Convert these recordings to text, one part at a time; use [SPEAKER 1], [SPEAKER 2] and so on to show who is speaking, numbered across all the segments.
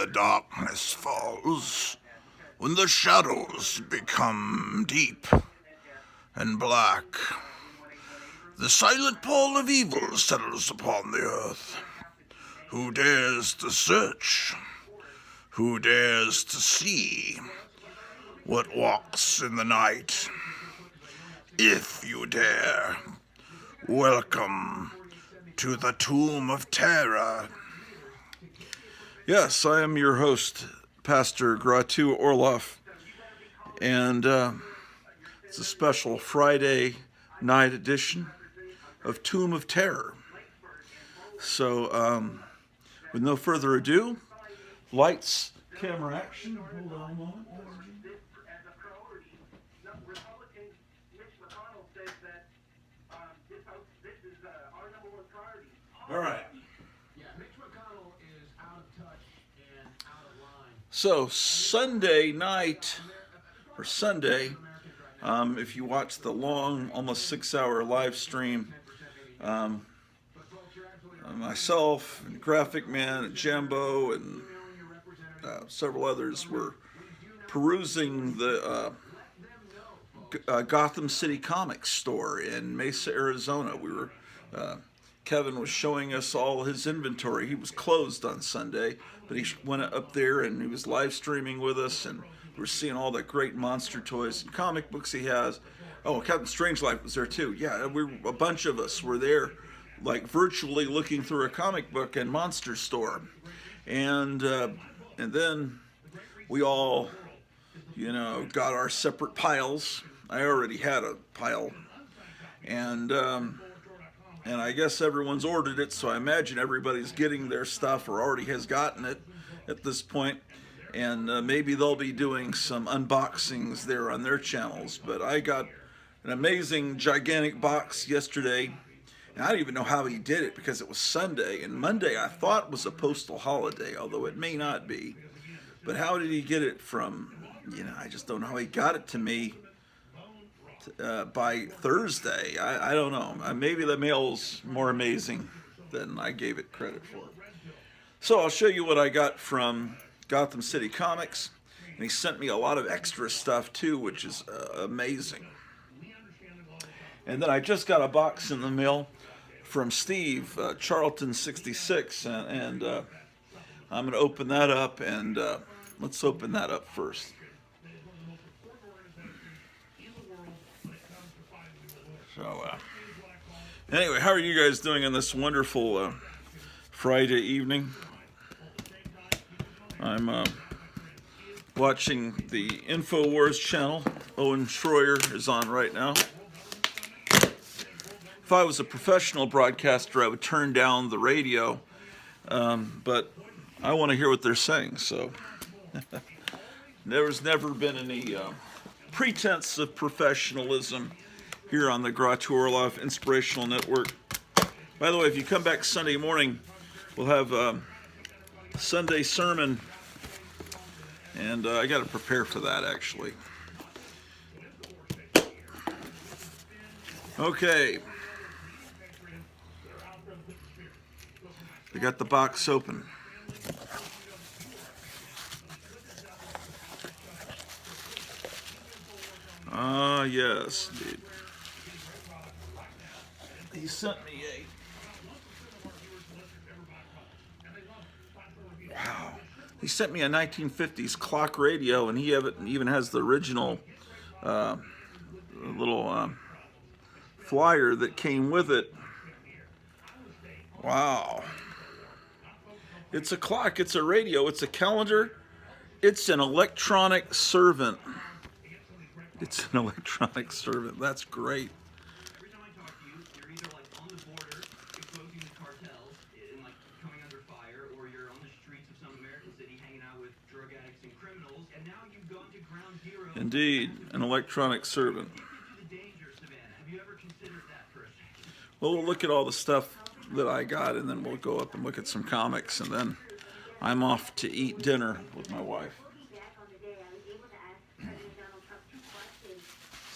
[SPEAKER 1] the darkness falls, when the shadows become deep and black, the silent pall of evil settles upon the earth. Who dares to search? Who dares to see what walks in the night? If you dare, welcome to the Tomb of Terror. Yes, I am your host, Pastor Gratu Orloff, and it's a special Friday night edition of Tomb of Terror. So, with no further ado, lights, camera, action. Hold on a moment. All right. So Sunday night, or Sunday, if you watch the long, almost 6-hour live stream, myself, and Graphic Man, and Jambo, and several others were perusing the Gotham City Comics store in Mesa, Arizona. Kevin was showing us all his inventory. He was closed on Sunday, but he went up there and he was live streaming with us, and we were seeing all the great monster toys and comic books he has. Oh, Captain Strangelove was there too. Yeah, a bunch of us were there, like virtually looking through a comic book and monster store, and then we all, got our separate piles. I already had a pile, and I guess everyone's ordered it, so I imagine everybody's getting their stuff or already has gotten it at this point. And maybe they'll be doing some unboxings there on their channels. But I got an amazing, gigantic box yesterday. And I don't even know how he did it because it was Sunday. And Monday I thought was a postal holiday, although it may not be. But how did he get it from, I just don't know how he got it to me by Thursday. I don't know. Maybe the mail's more amazing than I gave it credit for. So I'll show you what I got from Gotham City Comics. And he sent me a lot of extra stuff too, which is amazing. And then I just got a box in the mail from Steve, Charlton66, and I'm going to open that up, and let's open that up first. So, anyway, how are you guys doing on this wonderful Friday evening? I'm watching the InfoWars channel. Owen Schroyer is on right now. If I was a professional broadcaster, I would turn down the radio, but I want to hear what they're saying, so there's never been any pretense of professionalism here on the Gratu Orloff Inspirational Network. By the way, if you come back Sunday morning, we'll have Sunday sermon, and I got to prepare for that, actually. Okay. We got the box open. Yes, indeed. He sent me He sent me a 1950s clock radio, and he even has the original little flyer that came with it. Wow. It's a clock, it's a radio, it's a calendar, it's an electronic servant. It's an electronic servant. That's great. Indeed, an electronic servant. Well, we'll look at all the stuff that I got, and then we'll go up and look at some comics, and then I'm off to eat dinner with my wife.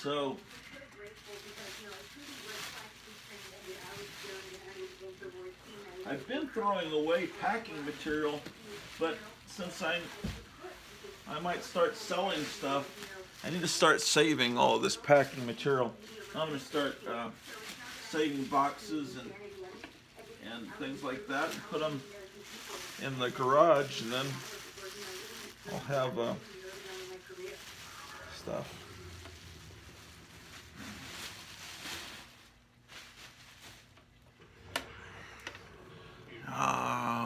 [SPEAKER 1] So, I've been throwing away packing material, but since I might start selling stuff, I need to start saving all of this packing material. I'm going to start saving boxes and things like that and put them in the garage, and then I'll have stuff.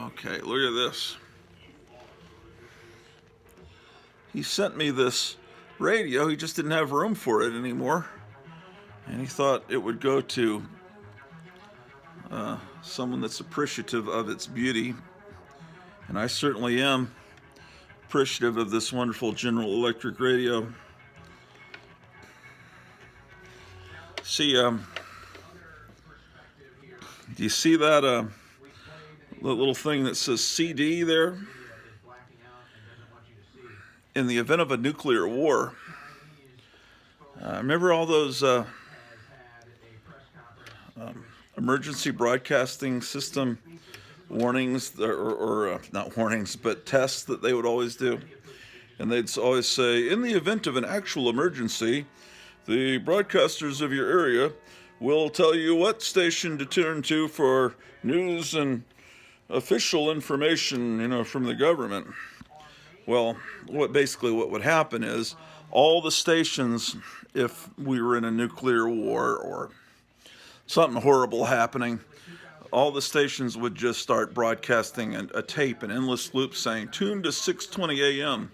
[SPEAKER 1] Okay, look at this. He sent me this radio. He just didn't have room for it anymore. And he thought it would go to someone that's appreciative of its beauty. And I certainly am appreciative of this wonderful General Electric radio. See, do you see that little thing that says CD there? In the event of a nuclear war, remember all those emergency broadcasting system warnings, or not warnings, but tests that they would always do? And they'd always say, in the event of an actual emergency, the broadcasters of your area will tell you what station to turn to for news and official information, from the government. Well, what would happen is all the stations, if we were in a nuclear war or something horrible happening, all the stations would just start broadcasting a tape, an endless loop saying, tune to 620 a.m.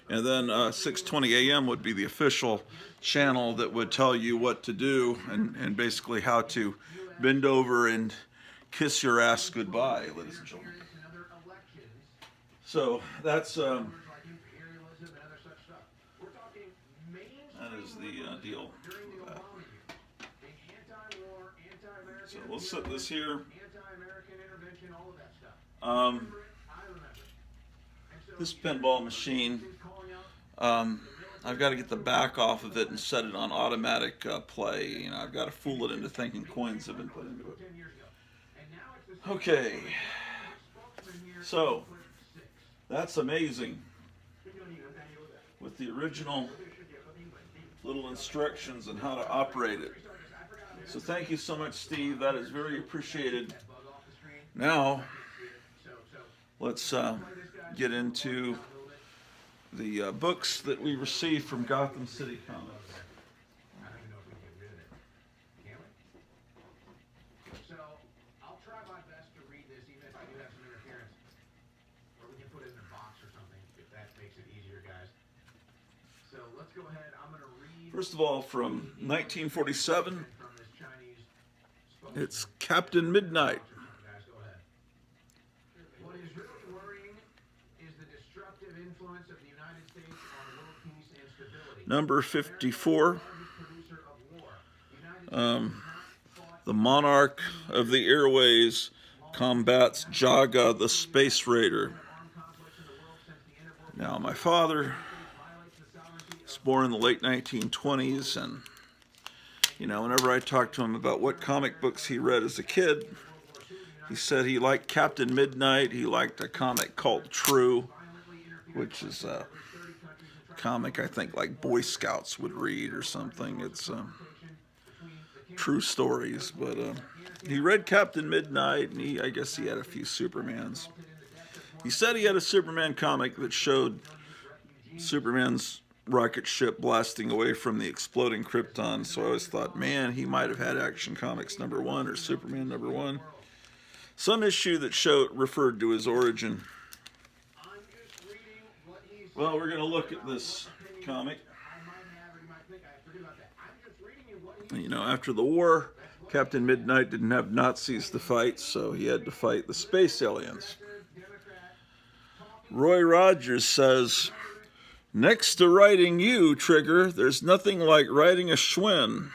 [SPEAKER 1] And then 620 a.m. would be the official channel that would tell you what to do and basically how to bend over and kiss your ass goodbye, ladies and gentlemen. So that's that is the deal. So we'll set this here. This pinball machine, I've got to get the back off of it and set it on automatic play. I've got to fool it into thinking coins have been put into it. Okay, so that's amazing. With the original little instructions on how to operate it. So thank you so much, Steve. That is very appreciated. Now, let's get into the books that we received from Gotham City Comics.
[SPEAKER 2] So I'll try my best to read this, even if I do have some interference. Or we can put it in a box or something, if that makes it easier, guys. So let's go ahead. I'm going to read.
[SPEAKER 1] First of all, from 1947, it's Captain Midnight.
[SPEAKER 2] What is really worrying is the destructive influence of the United States on world peace and stability.
[SPEAKER 1] Number 54. The monarch of the airways combats Jaga the space raider. Now, my father was born in the late 1920s, and whenever I talked to him about what comic books he read as a kid, he said he liked Captain Midnight. He liked a comic called True, which is a comic I think like Boy Scouts would read or something. It's true stories, but he read Captain Midnight, and I guess he had a few Supermans. He said he had a Superman comic that showed Superman's rocket ship blasting away from the exploding Krypton, so I always thought, man, he might have had Action Comics #1 or Superman #1. Some issue that referred to his origin. Well, we're going to look at this comic. After the war, Captain Midnight didn't have Nazis to fight, so he had to fight the space aliens. Roy Rogers says, next to writing you, Trigger, there's nothing like writing a Schwinn.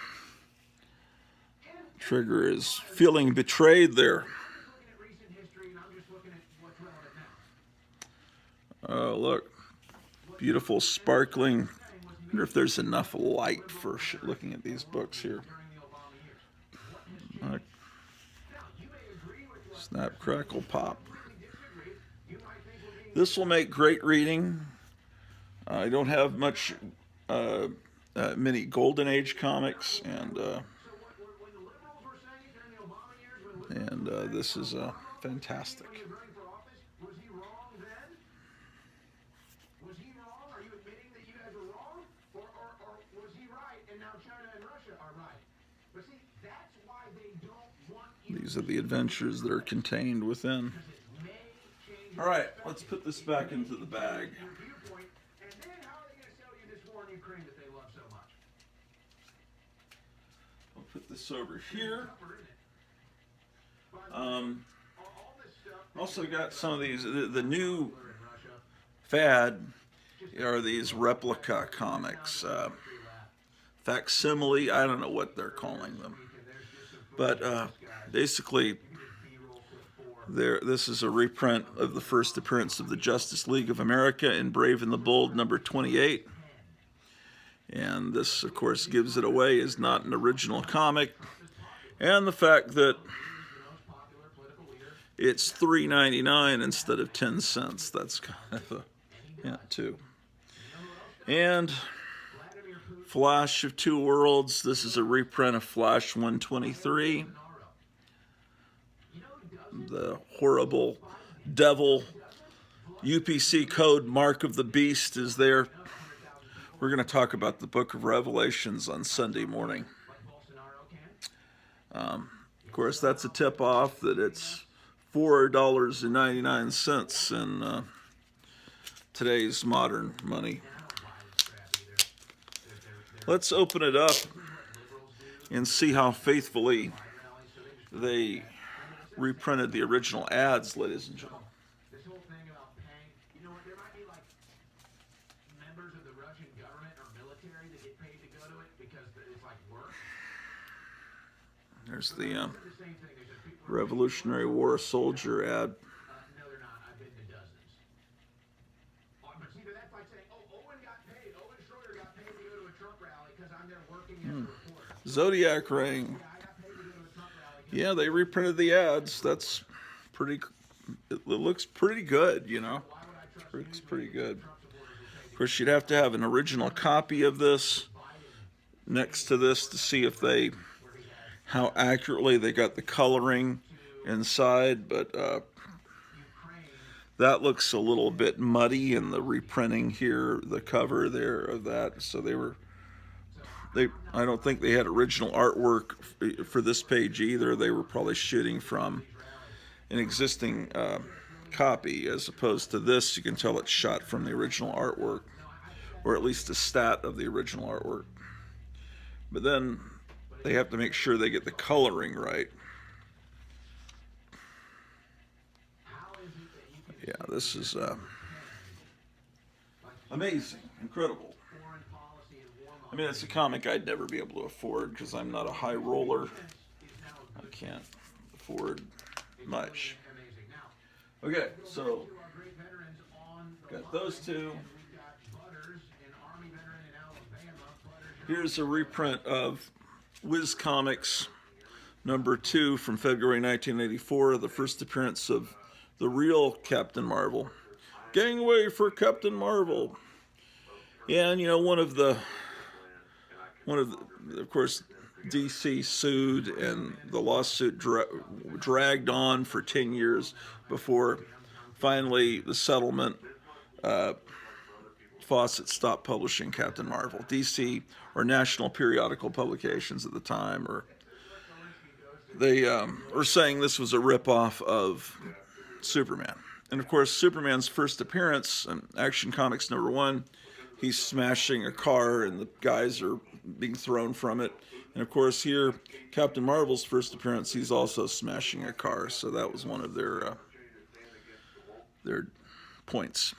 [SPEAKER 1] Trigger is feeling betrayed there. Oh, look. Beautiful, sparkling. I wonder if there's enough light for looking at these books here. It's Snap, crackle, pop.
[SPEAKER 2] completely disagree. You might think we're being
[SPEAKER 1] This will make great reading. I don't have much, many Golden Age comics, and
[SPEAKER 2] so when the liberals were saying it during the Obama years, when
[SPEAKER 1] this is fantastic.
[SPEAKER 2] when he was running for office, was he wrong then? Was he wrong? Are you admitting that you guys were wrong? Or was he right and now China and Russia are right? But see, that's why they don't want you
[SPEAKER 1] These are the adventures that are contained within.
[SPEAKER 2] to may change
[SPEAKER 1] All right, let's put this back into the bag.
[SPEAKER 2] your viewpoint. And then how are they going to sell you this war in Ukraine that they love so much?
[SPEAKER 1] I'll put this over here.
[SPEAKER 2] Tougher, isn't it? But all this stuff
[SPEAKER 1] Also got some of these. The new
[SPEAKER 2] in Russia,
[SPEAKER 1] fad are these replica comics, facsimile. I don't know what they're calling them, but basically, this is a reprint of the first appearance of the Justice League of America in Brave and the Bold number 28. And this, of course, gives it away as not an original comic. And the fact that it's $3.99 instead of 10 cents. That's kind of a hint, too. And Flash of Two Worlds. This is a reprint of Flash 123. The horrible devil UPC code Mark of the Beast is there. We're going to talk about the Book of Revelations on Sunday morning. Of course, that's a tip-off that it's $4.99 in today's modern money. Let's open it up and see how faithfully they reprinted the original ads, ladies and gentlemen.
[SPEAKER 2] this whole thing about paying, you know what, there might be like members of the Russian government or military that get paid to go to it because it's like work.
[SPEAKER 1] There's the
[SPEAKER 2] The same thing. There's just people.
[SPEAKER 1] Revolutionary War soldier ad.
[SPEAKER 2] No, they're not. I've been to dozens. But see, that's like saying, oh, Owen got paid. Owen Schroeder got paid to go to a Trump rally because I'm there working as a reporter.
[SPEAKER 1] Zodiac ring.
[SPEAKER 2] I got paid to go to a Trump rally.
[SPEAKER 1] Yeah, they reprinted the ads. That's pretty. It looks pretty good, you know. It looks pretty good. Of course, you'd have to have an original copy of this next to this to see if they, how accurately they got the coloring inside. But that looks a little bit muddy in the reprinting here, the cover there of that. So I don't think they had original artwork for this page either. They were probably shooting from an existing copy, as opposed to this. You can tell it's shot from the original artwork, or at least a stat of the original artwork. But then they have to make sure they get the coloring right. Yeah, this is amazing, incredible. I mean, it's a comic I'd never be able to afford because I'm not a high roller. I can't afford much. Okay, so got those two. Here's a reprint of Whiz Comics number 2 from February 1984, the first appearance of the real Captain Marvel. Gangway for Captain Marvel. And, you know, of course, DC sued, and the lawsuit dragged on for 10 years before finally the settlement. Fawcett stopped publishing Captain Marvel. DC, or National Periodical Publications at the time, or they were saying this was a ripoff of Superman. And of course, Superman's first appearance in Action Comics number 1, he's smashing a car and the guys are being thrown from it. And of course here, Captain Marvel's first appearance, he's also smashing a car. So that was one of their points.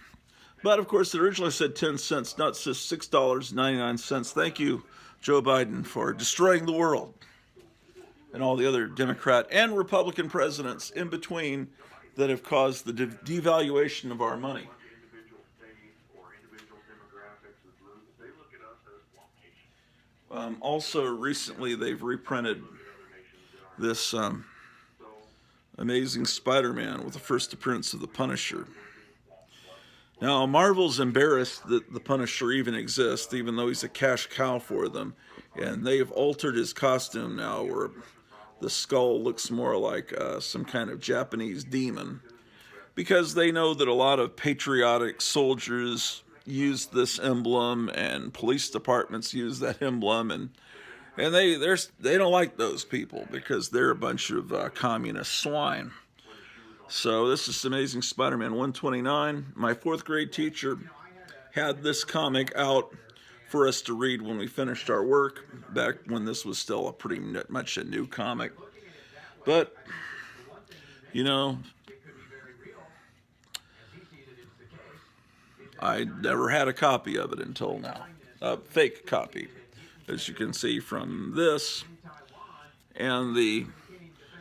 [SPEAKER 1] But of course, it originally said 10 cents, not just $6.99. Thank you, Joe Biden, for destroying the world. And all the other Democrat and Republican presidents in between that have caused the devaluation of our money. Also, recently they've reprinted this Amazing Spider-Man with the first appearance of the Punisher. Now, Marvel's embarrassed that the Punisher even exists, even though he's a cash cow for them. And they've altered his costume now, where the skull looks more like some kind of Japanese demon. Because they know that a lot of patriotic soldiers use this emblem, and police departments use that emblem, and they don't like those people because they're a bunch of communist swine. So this is Amazing Spider-Man 129. My 4th grade teacher had this comic out for us to read when we finished our work, back when this was still a pretty much a new comic. But, you know, I never had a copy of it until now. A fake copy, as you can see from this. And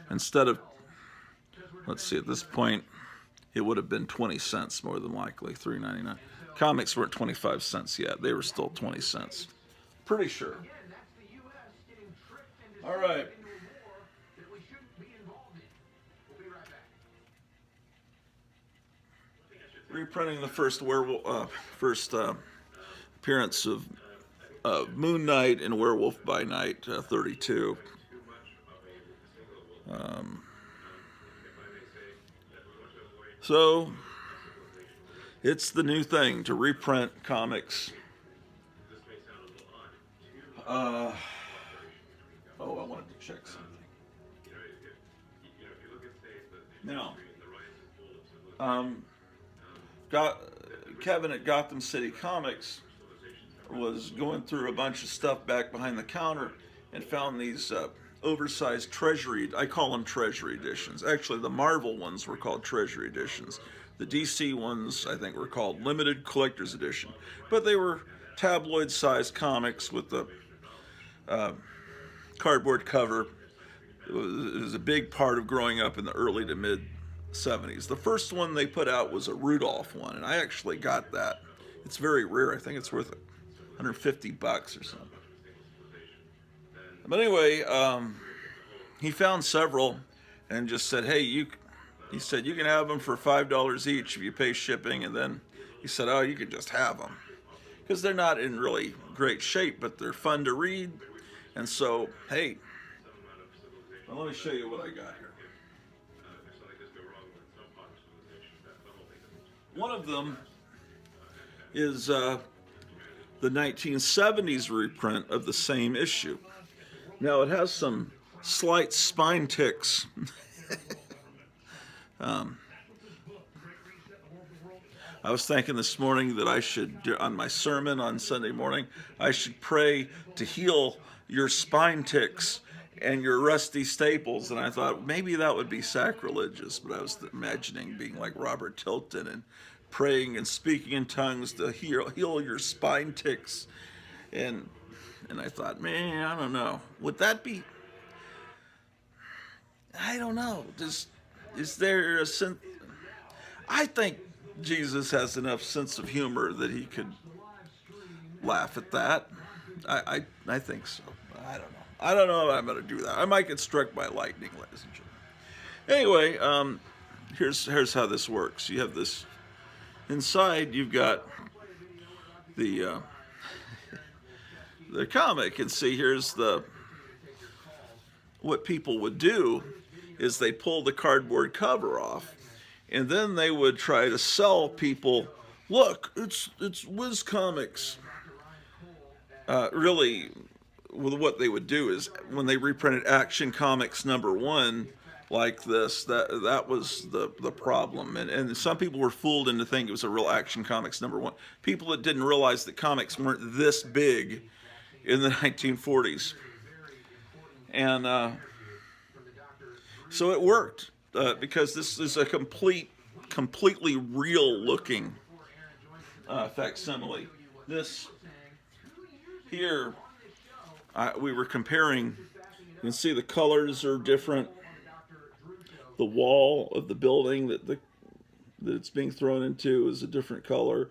[SPEAKER 1] instead of, let's see, at this point, it would have been 20 cents more than likely, $3.99. Comics weren't 25 cents yet. They were still 20 cents. Pretty sure. All right. Reprinting the first appearance of Moon Knight and Werewolf by Night 32. So it's the new thing to reprint comics. I wanted to check something. Now, Kevin at Gotham City Comics was going through a bunch of stuff back behind the counter and found these oversized treasury, I call them treasury editions. Actually, the Marvel ones were called treasury editions. The DC ones, I think, were called limited collector's edition. But they were tabloid-sized comics with the cardboard cover. It was a big part of growing up in the early to mid 70s. The first one they put out was a Rudolph one, and I actually got that. It's very rare. I think it's worth $150 or something. But anyway, he found several and just said, hey, he said, you can have them for $5 each if you pay shipping. And then he said, oh, you can just have them. Because they're not in really great shape, but they're fun to read. And so, hey, well, let me show you what I got here. One of them is the 1970s reprint of the same issue. Now, it has some slight spine ticks. I was thinking this morning that I should, on my sermon on Sunday morning, I should pray to heal your spine ticks and your rusty staples. And I thought maybe that would be sacrilegious, but I was imagining being like Robert Tilton and praying and speaking in tongues to heal your spine ticks. And I thought, man, I don't know. Would that be? I don't know. Is there a sense? I think Jesus has enough sense of humor that he could laugh at that. I think so. I don't know. I don't know if I'm going to do that. I might get struck by lightning, ladies and gentlemen. Anyway, here's how this works. You have this inside. You've got the comic, and see, here's what people would do is they pull the cardboard cover off, and then they would try to sell people, look, it's Wiz Comics. Really, what they would do is when they reprinted Action Comics #1 like this, that was the problem, and some people were fooled into thinking it was a real Action Comics #1. People that didn't realize that comics weren't this big in the 1940s, and so it worked because this is a completely real-looking facsimile. This here, we were comparing. You can see the colors are different. The wall of the building that it's being thrown into is a different color.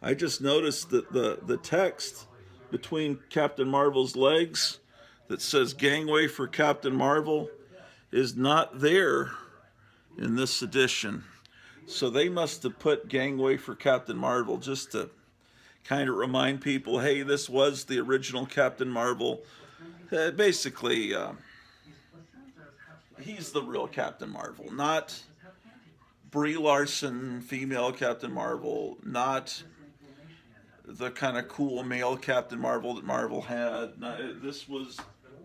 [SPEAKER 1] I just noticed that the text between Captain Marvel's legs that says Gangway for Captain Marvel is not there in this edition. So they must have put Gangway for Captain Marvel just to kind of remind people, hey, this was the original Captain Marvel. Basically, he's the real Captain Marvel, not Brie Larson, female Captain Marvel, not the kind of cool male Captain Marvel that Marvel had. No, this was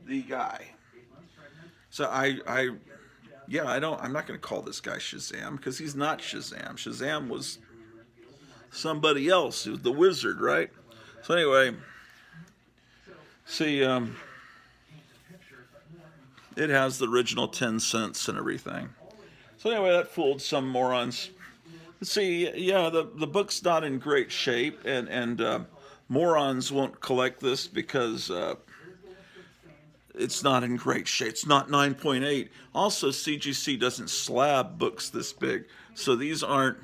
[SPEAKER 1] the guy. So I'm not going to call this guy Shazam because he's not Shazam. Shazam was somebody else, who's the Wizard, right? So anyway, see, it has the original 10 cents and everything. So anyway, that fooled some morons. See, yeah, the book's not in great shape, and morons won't collect this because it's not in great shape. It's not 9.8. Also, CGC doesn't slab books this big, so these aren't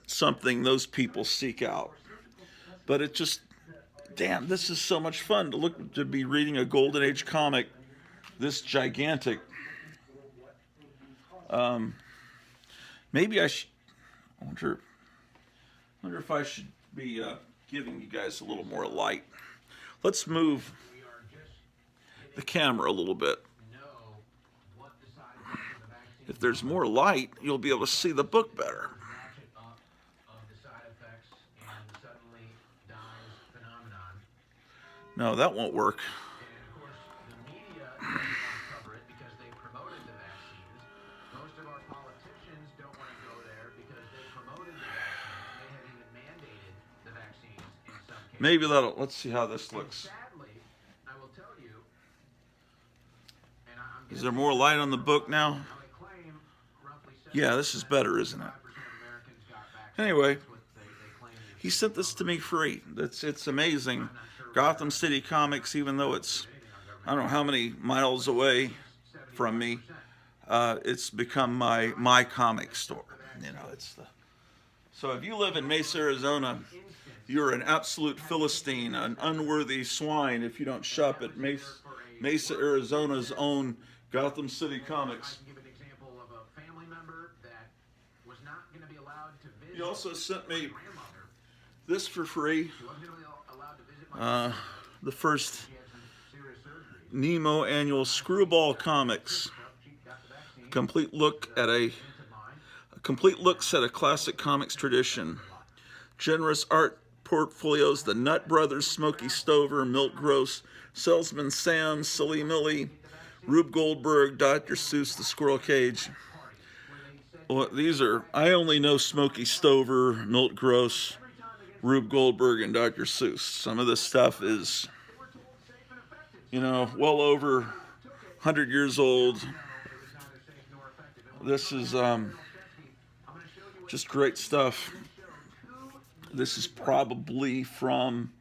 [SPEAKER 1] something those people seek out. But it just, damn, this is so much fun to be reading a Golden Age comic this gigantic. Maybe I wonder if I should be giving you guys a little more light. Let's move the camera a little bit. If there's more light, you'll be able to see the book better. No, that won't work. Maybe let's see how this looks. Is there more light on the book now? Yeah, this is better, isn't it? Anyway, he sent this to me free. It's amazing. Gotham City Comics, even though it's, I don't know how many miles away from me, it's become my comic store. You know, so if you live in Mesa, Arizona, you're an absolute Philistine, an unworthy swine if you don't shop at Mesa, Arizona's own Gotham City Comics. He also sent me this for free. The first Nemo annual Screwball Comics. Complete looks at a classic comics tradition. Generous art portfolios: the Nut Brothers, Smokey Stover, Milt Gross, Salesman Sam, Silly Millie, Rube Goldberg, Dr. Seuss, The Squirrel Cage. Well, I only know Smokey Stover, Milt Gross, Rube Goldberg, and Dr. Seuss. Some of this stuff is, well over 100 years old. This is just great stuff. This is probably from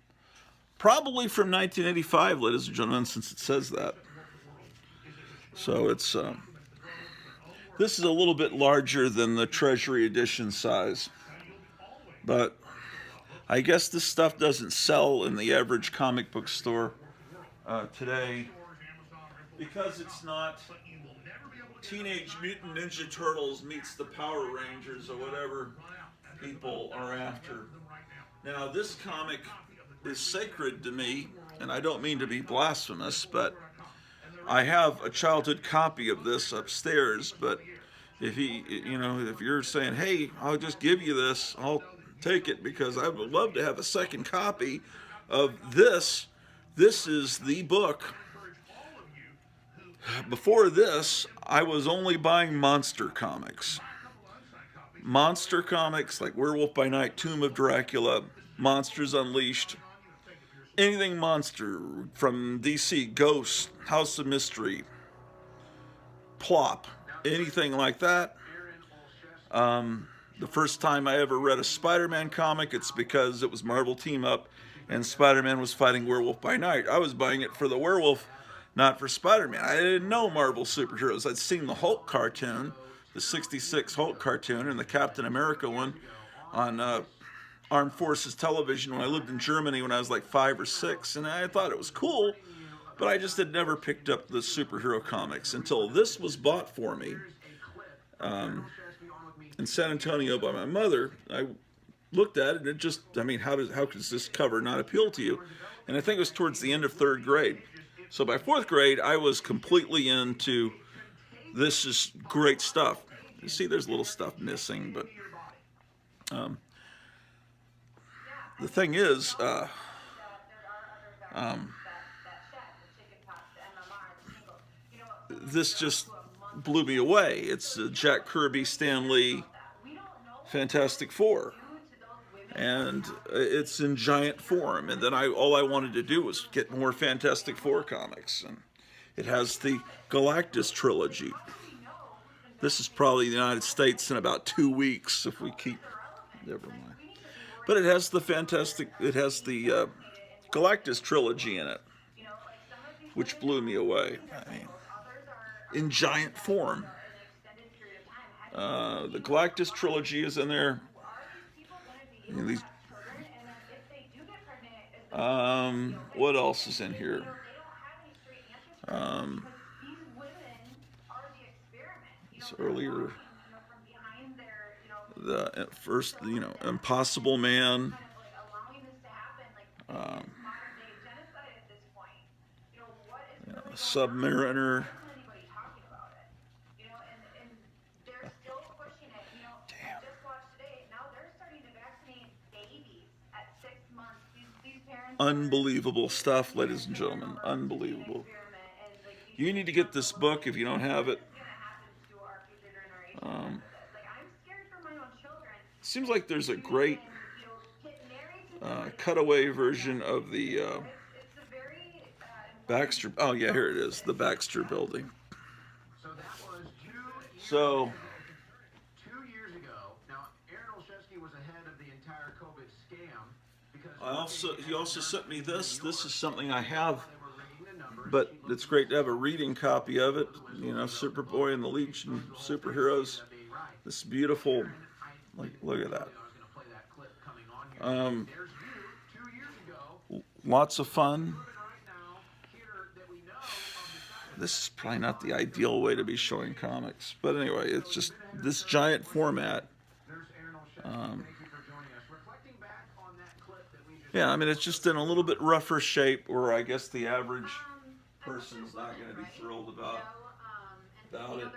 [SPEAKER 1] 1985, ladies and gentlemen, since it says that. So it's this is a little bit larger than the Treasury edition size, but I guess this stuff doesn't sell in the average comic book store today because it's not Teenage Mutant Ninja Turtles meets the Power Rangers or whatever people are after. Now, this comic is sacred to me, and I don't mean to be blasphemous, but I have a childhood copy of this upstairs. But if you're saying, hey, I'll just give you this, I'll take it because I would love to have a second copy of this. This is the book. Before this, I was only buying monster comics. Monster comics like Werewolf by Night, Tomb of Dracula, Monsters Unleashed, anything monster from DC, Ghost, House of Mystery, Plop, anything like that. The first time I ever read a Spider-Man comic, it's because it was Marvel Team Up and Spider-Man was fighting Werewolf by Night. I was buying it for the werewolf, not for Spider-Man. I didn't know Marvel superheroes. I'd seen the Hulk cartoon, the 66 Hulk cartoon, and the Captain America one on Armed Forces television when I lived in Germany when I was like 5 or 6, and I thought it was cool, but I just had never picked up the superhero comics until this was bought for me in San Antonio by my mother. I looked at it and it just, I mean, how does this cover not appeal to you? And I think it was towards the end of 3rd grade. So by 4th grade, I was completely into this is great stuff. You see, there's little stuff missing, but the thing is, this just blew me away. It's Jack Kirby, Stan Lee, Fantastic Four, and it's in giant form. And then all I wanted to do was get more Fantastic Four comics, and it has the Galactus trilogy. This is probably the United States in about 2 weeks if we keep. Never mind. But it has the Galactus trilogy in it, which blew me away. I mean, in giant form. The Galactus trilogy is in there. You know, what else is in here? It's earlier. The first, Impossible Man. Submariner. Unbelievable stuff, ladies and gentlemen. Unbelievable. You need to get this book if you don't have it. Seems like there's a great cutaway version of the Baxter. Oh yeah, here it is, the Baxter Building. So
[SPEAKER 2] 2 years ago. Now, Aaron Olszewski was ahead of the entire COVID scam because
[SPEAKER 1] he also sent me this. This is something I have, but it's great to have a reading copy of it. Superboy and the Legion of Superheroes. This beautiful. Look at that. Lots of fun. This is probably not the ideal way to be showing comics, but anyway, it's just this giant format. Yeah, I mean, it's just in a little bit rougher shape, where I guess the average person's not going to be thrilled about it.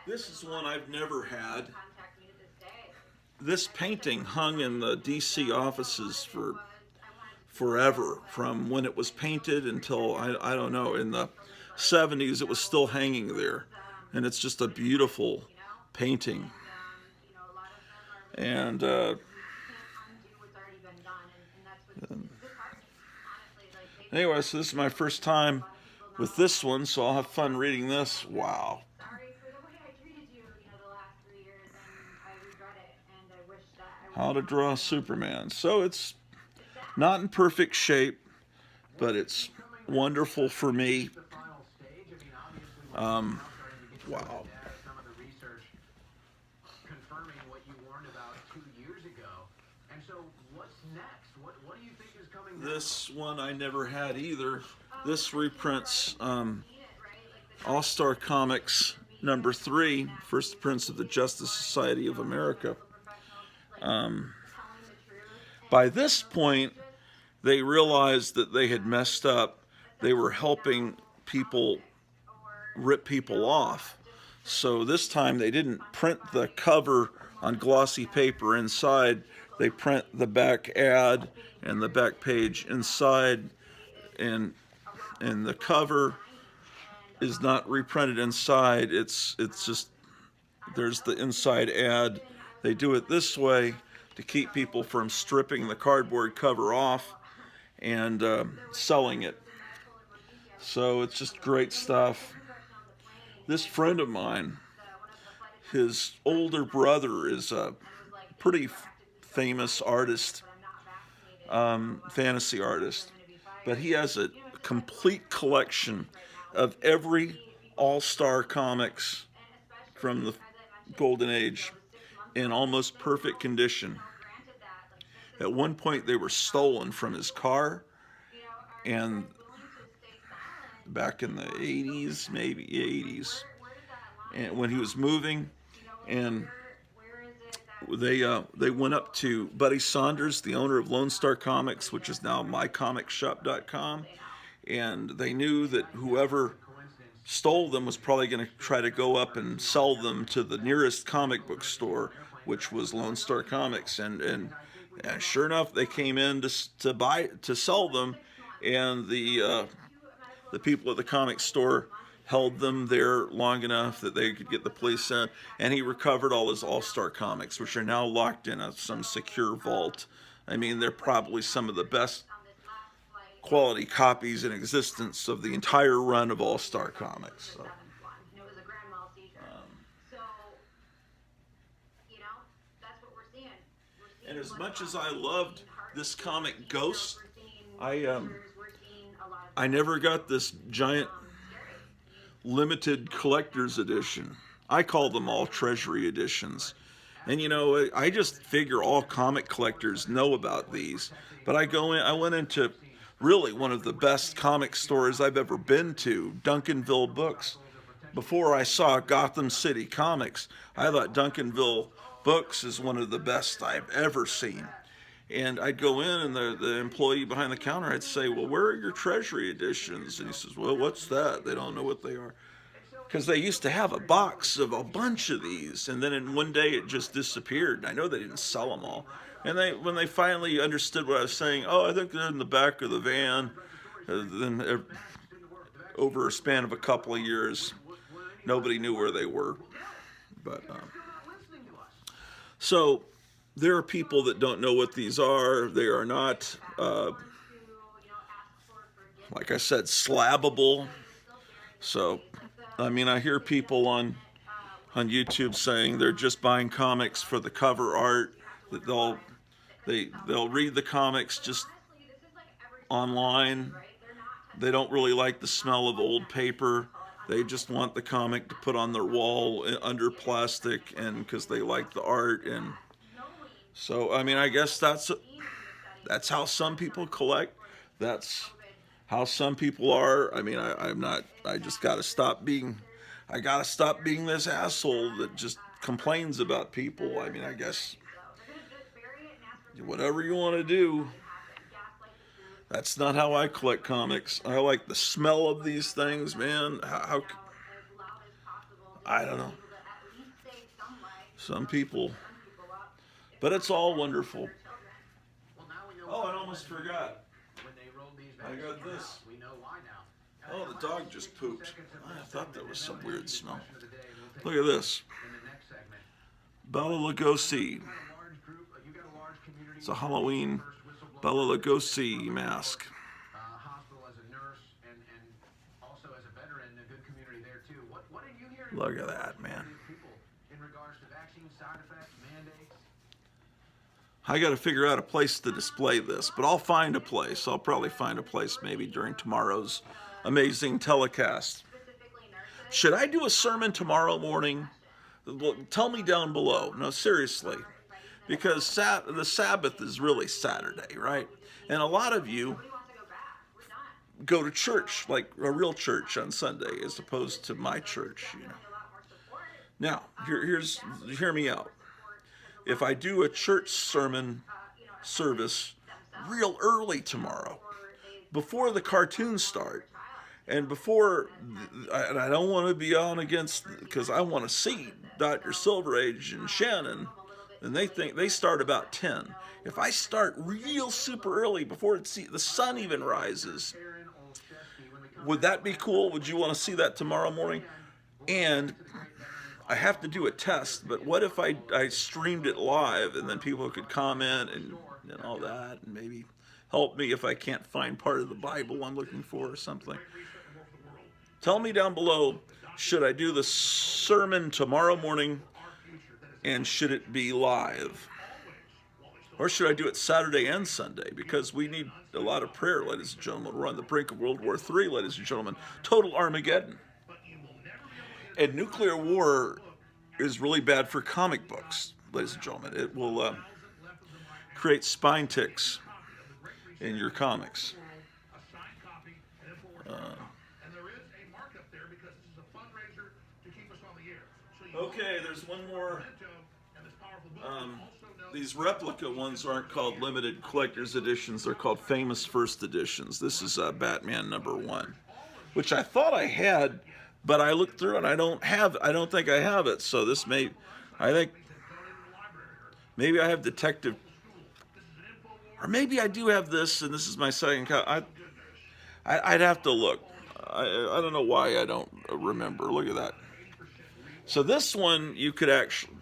[SPEAKER 1] This is one I've never had. This painting hung in the DC offices for forever, from when it was painted until, I don't know, in the 70s it was still hanging there. And it's just a beautiful painting. And anyway, so this is my first time with this one, so I'll have fun reading this. Wow. How to Draw Superman. So it's not in perfect shape, but it's wonderful for me. Wow. This one I never had either. This reprints All-Star Comics number 3, First Appearance of the Justice Society of America. By this point, they realized that they had messed up. They were helping people rip people off. So this time they didn't print the cover on glossy paper inside. They print the back ad and the back page inside, and the cover is not reprinted inside. It's just, there's the inside ad. They do it this way to keep people from stripping the cardboard cover off and selling it. So it's just great stuff. This friend of mine, his older brother is a pretty famous artist, fantasy artist, but he has a complete collection of every All-Star Comics from the Golden Age in almost perfect condition. At one point, they were stolen from his car, and back in the 80s, maybe 80s, and when he was moving, and they went up to Buddy Saunders, the owner of Lone Star Comics, which is now mycomicshop.com, and they knew that whoever stole them was probably going to try to go up and sell them to the nearest comic book store, which was Lone Star Comics, and sure enough, they came in to sell them, and the people at the comic store held them there long enough that they could get the police in, and he recovered all his All-Star comics, which are now locked in some secure vault. I mean, they're probably some of the best quality copies in existence of the entire run of All-Star comics. So, and as much as I loved this comic Ghost, I never got this giant limited collector's edition. I call them all treasury editions. And you know, I just figure all comic collectors know about these. But I went into really one of the best comic stores I've ever been to, Duncanville Books. Before I saw Gotham City Comics, I thought Duncanville Books is one of the best I've ever seen. And I'd go in, and the employee behind the counter, I'd say, well, where are your treasury editions? And he says, well, what's that? They don't know what they are. Because they used to have a box of a bunch of these, and then in one day it just disappeared. I know they didn't sell them all. And when they finally understood what I was saying, oh, I think they're in the back of the van. Then over a span of a couple of years, nobody knew where they were. But so there are people that don't know what these are. They are not, like I said, slabbable. So, I mean, I hear people on YouTube saying they're just buying comics for the cover art. That they'll read the comics just online. They don't really like the smell of old paper. They just want the comic to put on their wall under plastic, and because they like the art. And so, I mean, I guess that's how some people collect. That's how some people are. I mean, I just gotta stop being this asshole that just complains about people. I mean, I guess whatever you want to do. That's not how I collect comics. I like the smell of these things, man. I don't know. Some people, but it's all wonderful. Oh, I almost forgot. I got this. Oh, the dog just pooped. I thought that was some weird smell. Look at this. Bela Lugosi. It's a Halloween Bela Lugosi mask. Look at that, man. I got to figure out a place to display this, but I'll find a place. I'll probably find a place maybe during tomorrow's amazing telecast. Should I do a sermon tomorrow morning? Well, tell me down below. No, seriously. Because the Sabbath is really Saturday, right? And a lot of you go to church, like a real church on Sunday, as opposed to my church, you know. Now, hear me out. If I do a church sermon service real early tomorrow, before the cartoons start, and I don't want to be on against, because I want to see Dr. Silverage and Shannon, and they start about 10. If I start real super early before the sun even rises, would that be cool? Would you want to see that tomorrow morning? And I have to do a test, but what if I streamed it live, and then people could comment and all that, and maybe help me if I can't find part of the Bible I'm looking for or something. Tell me down below, should I do the sermon tomorrow morning, and should it be live? Or should I do it Saturday and Sunday? Because we need a lot of prayer, ladies and gentlemen. We're on the brink of World War III, ladies and gentlemen. Total Armageddon. And nuclear war is really bad for comic books, ladies and gentlemen. It will create spine ticks in your comics. Okay, there's one more. These replica ones aren't called limited collector's editions. They're called famous first editions. This is Batman #1, which I thought I had, but I looked through and I don't think I have it. So this I think maybe I have Detective, or maybe I do have this, and this is my second copy. I'd have to look. I don't know why I don't remember. Look at that. So this one, you could actually,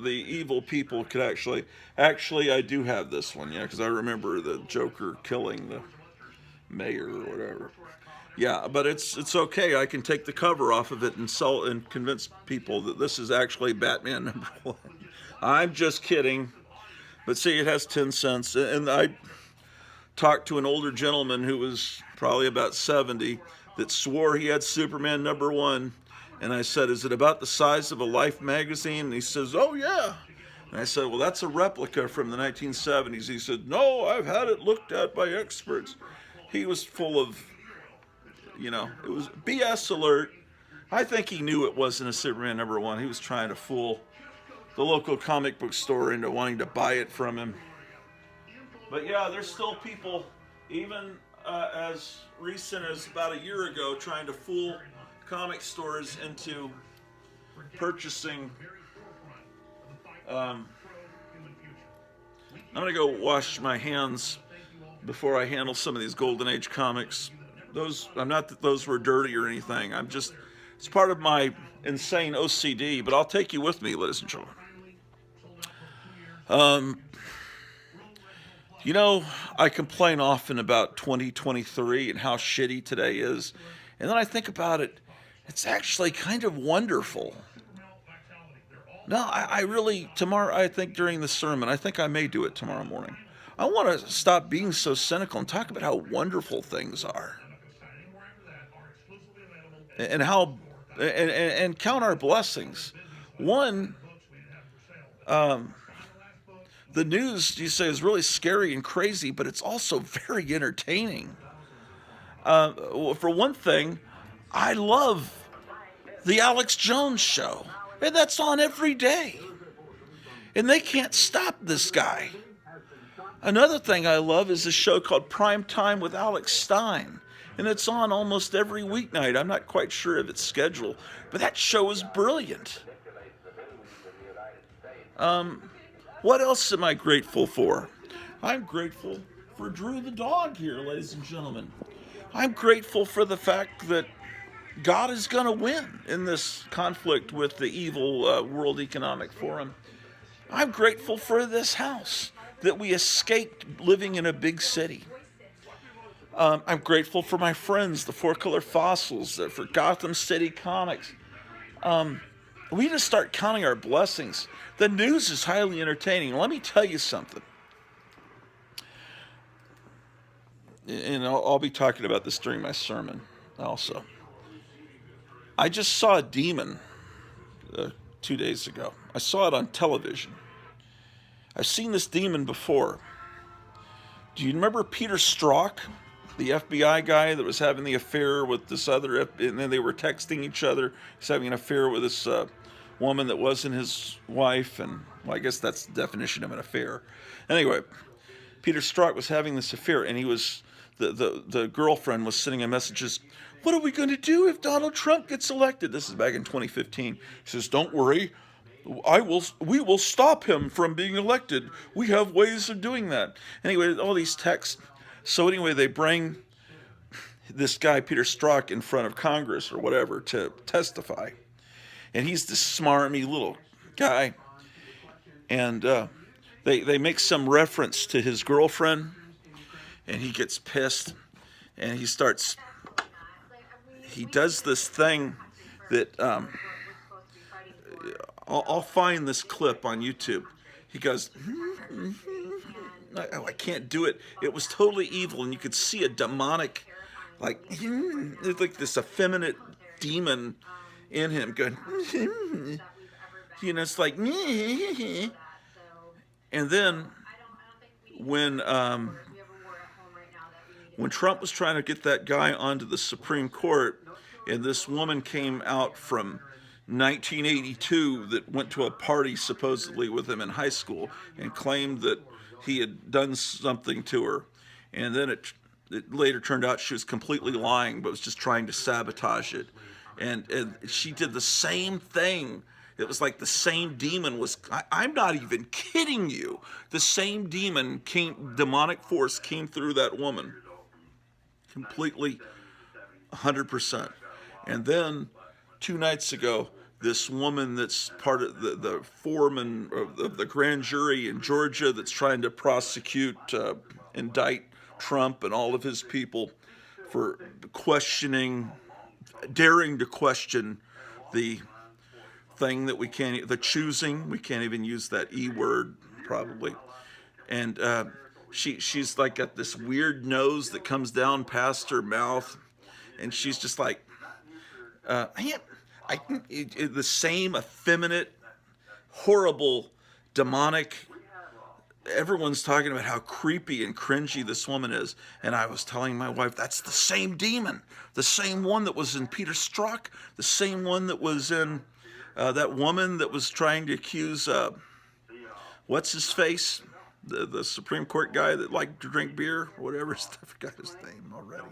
[SPEAKER 1] the evil people could actually I do have this one, yeah, because I remember the Joker killing the mayor or whatever. Yeah, but it's okay. I can take the cover off of it and sell and convince people that this is actually Batman #1. I'm just kidding. But see, it has 10 cents. And I talked to an older gentleman who was probably about 70 that swore he had Superman #1. And I said, is it about the size of a Life magazine? And he says, oh, yeah. And I said, well, that's a replica from the 1970s. He said, no, I've had it looked at by experts. He was full of, it was BS alert. I think he knew it wasn't a Superman #1. He was trying to fool the local comic book store into wanting to buy it from him. But yeah, there's still people, even as recent as about a year ago, trying to fool comic stores into purchasing. I'm going to go wash my hands before I handle some of these Golden Age comics. Not that those were dirty or anything. It's part of my insane OCD, but I'll take you with me, ladies and gentlemen. I complain often about 2023 and how shitty today is. And then I think about it, it's actually kind of wonderful. No, I really, tomorrow, I think during the sermon, I think I may do it tomorrow morning. I want to stop being so cynical and talk about how wonderful things are. And how, and count our blessings. One, the news, you say, is really scary and crazy, but it's also very entertaining. For one thing, I love the Alex Jones show, and that's on every day. And they can't stop this guy. Another thing I love is a show called Prime Time with Alex Stein, and it's on almost every weeknight. I'm not quite sure of its schedule, but that show is brilliant. What else am I grateful for? I'm grateful for Drew the dog here, ladies and gentlemen. I'm grateful for the fact that God is going to win in this conflict with the evil World Economic Forum. I'm grateful for this house, that we escaped living in a big city. I'm grateful for my friends, the Four Color Fossils, for Gotham City Comics. We need to start counting our blessings. The news is highly entertaining. Let me tell you something. And I'll be talking about this during my sermon also. I just saw a demon 2 days ago. I saw it on television. I've seen this demon before. Do you remember Peter Strzok, the FBI guy that was having the affair with this other, and then they were texting each other? He's having an affair with this woman that wasn't his wife, and well, I guess that's the definition of an affair. Anyway, Peter Strzok was having this affair, and he was the girlfriend was sending him messages. What are we going to do if Donald Trump gets elected? This is back in 2015. He says, don't worry. We will stop him from being elected. We have ways of doing that. Anyway, all these texts. So anyway, they bring this guy, Peter Strzok, in front of Congress or whatever to testify. And he's this smarmy little guy. And they make some reference to his girlfriend. And he gets pissed. And he does this thing that I'll find this clip on YouTube. He goes, I can't do it. It was totally evil, and you could see a demonic, it's like this effeminate demon in him going, it's like, and then when Trump was trying to get that guy onto the Supreme Court, and this woman came out from 1982 that went to a party supposedly with him in high school and claimed that he had done something to her, and then it later turned out she was completely lying, but was just trying to sabotage it, and she did the same thing. It was like the same demon was, I'm not even kidding you. The same demonic force came through that woman. Completely, 100%. And then 2 nights ago, this woman that's part of the foreman of the grand jury in Georgia that's trying to indict Trump and all of his people for daring to question the thing that we can't even use that E word probably. And she's like got this weird nose that comes down past her mouth, and she's just like, the same effeminate, horrible, demonic. Everyone's talking about how creepy and cringy this woman is, and I was telling my wife that's the same demon, the same one that was in Peter Strzok, the same one that was in that woman that was trying to accuse what's his face, the Supreme Court guy that liked to drink beer, or whatever. I forgot his name already.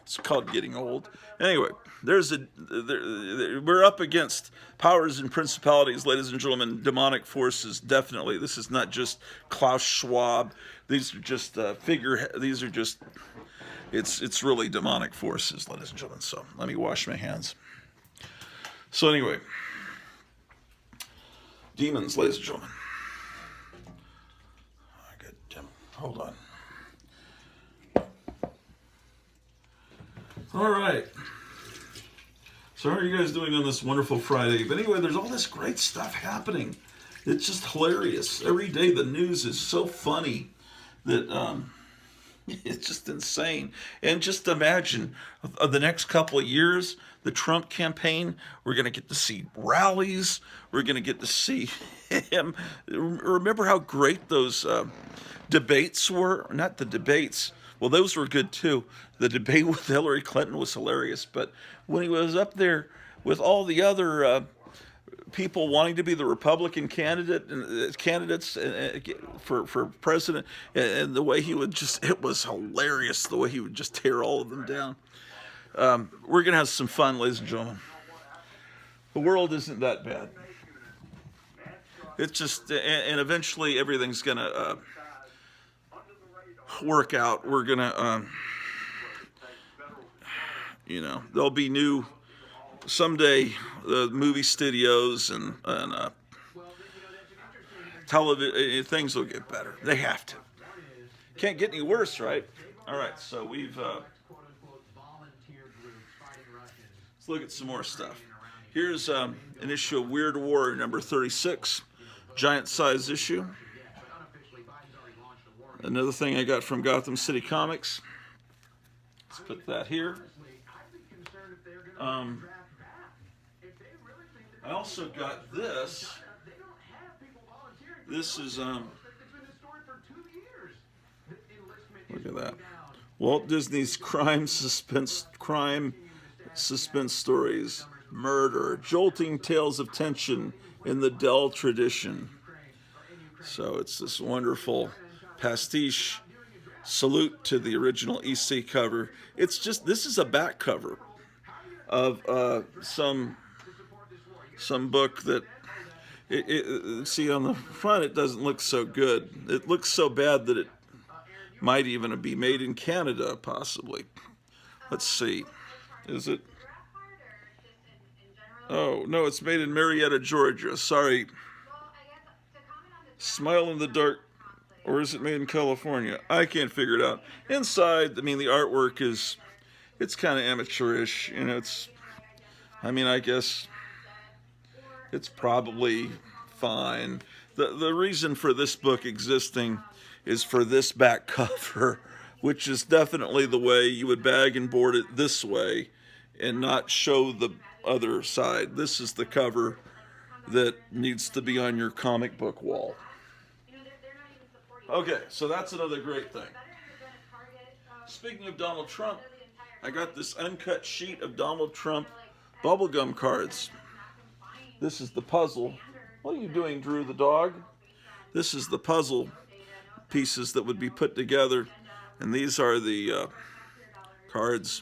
[SPEAKER 1] It's called getting old. Anyway, we're up against powers and principalities, ladies and gentlemen, demonic forces. Definitely, this is not just Klaus Schwab. These are just it's really demonic forces, ladies and gentlemen. So let me wash my hands. So anyway, demons, ladies and gentlemen. Hold on. All right. So how are you guys doing on this wonderful Friday? But anyway, there's all this great stuff happening. It's just hilarious. Every day the news is so funny that it's just insane. And just imagine the next couple of years, the Trump campaign, we're going to get to see rallies. We're going to get to see him. Remember how great those debates were? Not the debates. Well, those were good too. The debate with Hillary Clinton was hilarious. But when he was up there with all the other people wanting to be the Republican candidates for president, and the way he would it was hilarious the way he would just tear all of them down. We're going to have some fun, ladies and gentlemen. The world isn't that bad. It's just, and eventually everything's going to work out. We're going to, there'll be new, someday, the movie studios and television, things will get better. They have to. Can't get any worse, right? All right, so we've, let's look at some more stuff. Here's an issue of Weird War number 36, giant size issue. Another thing I got from Gotham City Comics. Let's put that here. I also got this. This is look at that. Walt Disney's crime suspense stories, murder, jolting tales of tension in the Dell tradition. So it's this wonderful pastiche salute to the original EC cover. It's just, this is a back cover of some book that see on the front it doesn't look so good. It looks so bad that it might even be made in Canada, possibly. Let's see. Is it? Oh, no, it's made in Marietta, Georgia. Sorry. Smile in the Dark. Or is it made in California? I can't figure it out. Inside, I mean, the artwork is, it's kind of amateurish. I guess it's probably fine. The reason for this book existing is for this back cover, which is definitely the way you would bag and board it this way and not show the other side. This is the cover that needs to be on your comic book wall. Okay, so that's another great thing. Speaking of Donald Trump, I got this uncut sheet of Donald Trump bubblegum cards. This is the puzzle. What are you doing, Drew the dog? This is the puzzle pieces that would be put together, and these are the cards.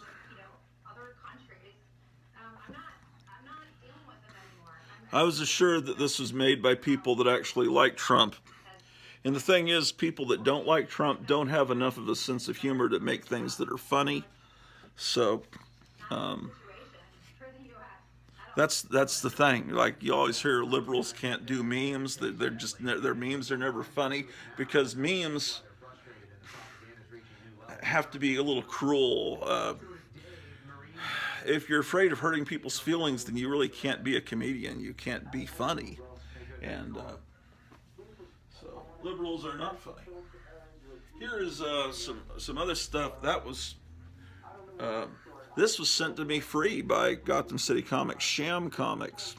[SPEAKER 1] I was assured that this was made by people that actually like Trump. And the thing is, people that don't like Trump don't have enough of a sense of humor to make things that are funny. So, that's the thing. Like, you always hear liberals can't do memes. They're just, their memes are never funny because memes have to be a little cruel. If you're afraid of hurting people's feelings, then you really can't be a comedian. You can't be funny. And so liberals are not funny. Here is some other stuff. That was this was sent to me free by Gotham City Comics, Sham Comics.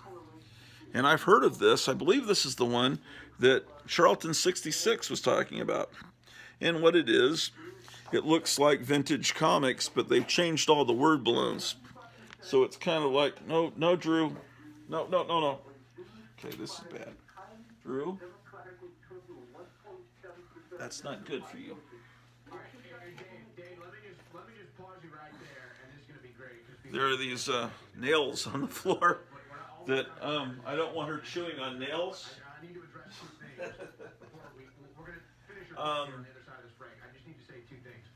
[SPEAKER 1] And I've heard of this. I believe this is the one that Charlton 66 was talking about. And what it is, it looks like vintage comics, but they've changed all the word balloons. So it's kind of like, no, Drew. No. Okay, this is bad. Drew? That's not good for you.
[SPEAKER 2] Dave, let me just pause you right there, and this is going to be great.
[SPEAKER 1] There are these nails on the floor that I don't want her chewing on nails.
[SPEAKER 2] I need to address two things before we're going to finish your on the other side of this break. I just need to say two things.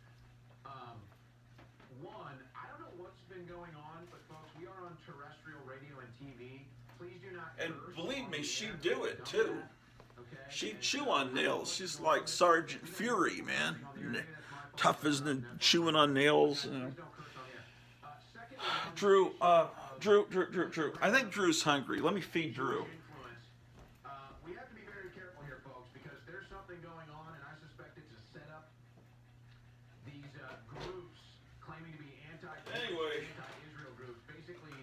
[SPEAKER 2] One, I don't know what's been going on, but folks, we are on terrestrial radio and TV. Please do not.
[SPEAKER 1] And believe me, she'd do it too. She'd chew on nails. She's like Sergeant Fury, man. Tough, isn't it? Chewing on nails. You know. Drew. I think Drew's hungry. Let me feed Drew.
[SPEAKER 2] We have to be very careful here, folks, because there's something going on, and I suspect it's a setup. These groups claiming to be anti-Israel groups, basically,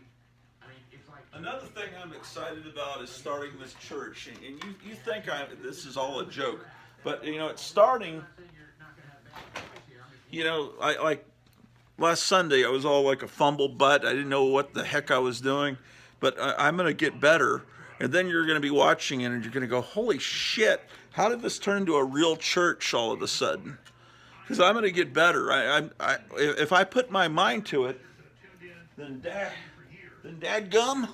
[SPEAKER 2] I mean, it's like...
[SPEAKER 1] Another thing I'm excited about is starting this church. And you think this is all a joke, but, you know, it's starting... You know, I like... Last Sunday, I was all like a fumble butt. I didn't know what the heck I was doing, but I'm going to get better. And then you're going to be watching it, and you're going to go, holy shit, how did this turn into a real church all of a sudden? Because I'm going to get better. If I put my mind to it, then dadgum,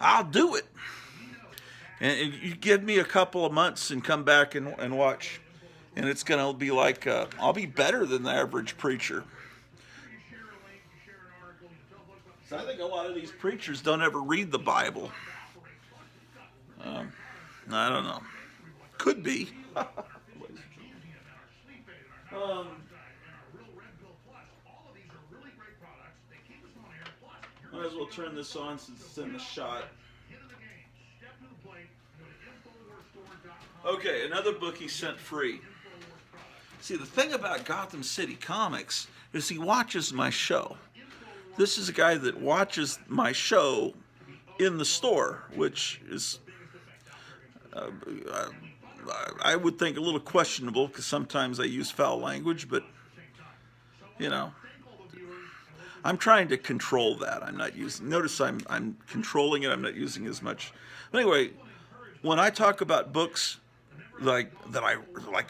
[SPEAKER 1] I'll do it. And you give me a couple of months and come back and watch, and it's going to be like, I'll be better than the average preacher. I think a lot of these preachers don't ever read the Bible. I don't know. Could be. Might as well turn this on since it's in the shot. Okay, another book he sent free. See, the thing about Gotham City Comics is he watches my show. This is a guy that watches my show in the store, which is, I would think, a little questionable because sometimes I use foul language, but, you know, I'm trying to control that. I'm not using, notice I'm controlling it, I'm not using as much. But anyway, when I talk about books like that,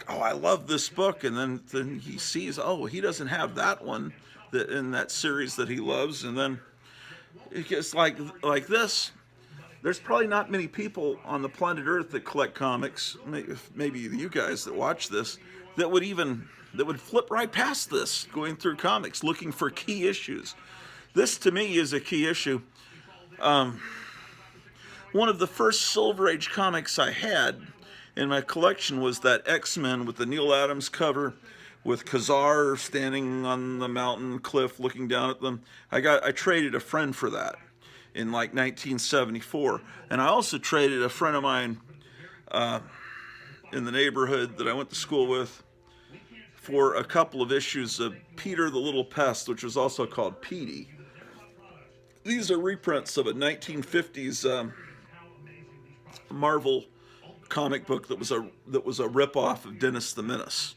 [SPEAKER 1] oh, I love this book, and then he sees, oh, he doesn't have that one in that series that he loves, and then it gets like this. There's probably not many people on the planet Earth that collect comics, maybe you guys that watch this, that would flip right past this, going through comics, looking for key issues. This, to me, is a key issue. One of the first Silver Age comics I had in my collection was that X-Men with the Neil Adams cover, with Khazar standing on the mountain cliff looking down at them. I traded a friend for that in like 1974. And I also traded a friend of mine in the neighborhood that I went to school with for a couple of issues of Peter the Little Pest, which was also called Petey. These are reprints of a 1950s Marvel comic book that was a ripoff of Dennis the Menace,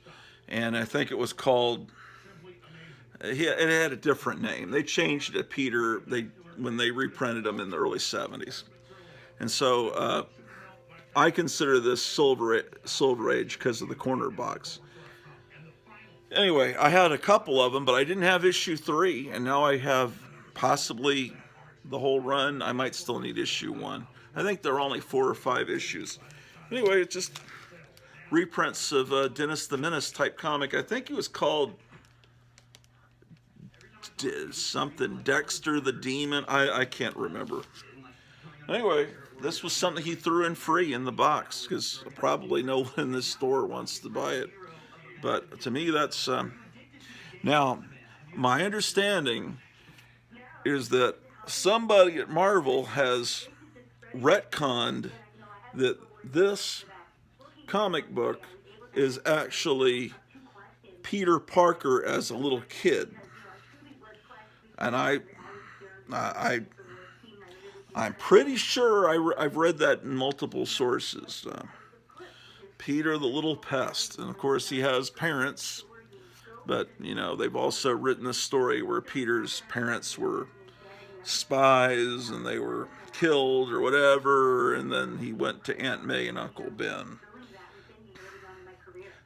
[SPEAKER 1] and I think it was called. It had a different name. They changed it to Peter. When they reprinted them in the early '70s, and so I consider this Silver Age because of the corner box. Anyway, I had a couple of them, but I didn't have issue 3, and now I have possibly the whole run. I might still need issue 1. I think there are only 4 or 5 issues. Anyway, it's just reprints of Dennis the Menace type comic. I think it was called something Dexter the Demon. I can't remember. Anyway, this was something he threw in free in the box because probably no one in this store wants to buy it. But to me, that's now my understanding is that somebody at Marvel has retconned that this comic book is actually Peter Parker as a little kid, and I'm pretty sure I've read that in multiple sources. Peter the Little Pest, and of course he has parents, but they've also written a story where Peter's parents were spies and they were killed or whatever, and then he went to Aunt May and Uncle Ben.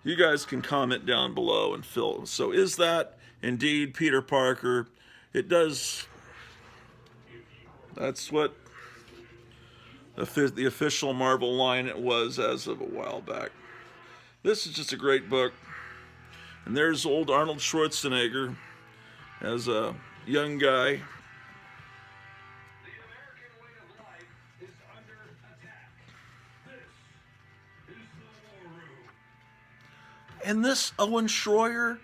[SPEAKER 1] You guys can comment down below and fill. So is that indeed Peter Parker? It does. That's what the official Marvel line it was as of a while back. This is just a great book. And there's old Arnold Schwarzenegger as a young guy.
[SPEAKER 2] The American way of life is under attack. This is the War Room.
[SPEAKER 1] And this Owen Schroyer,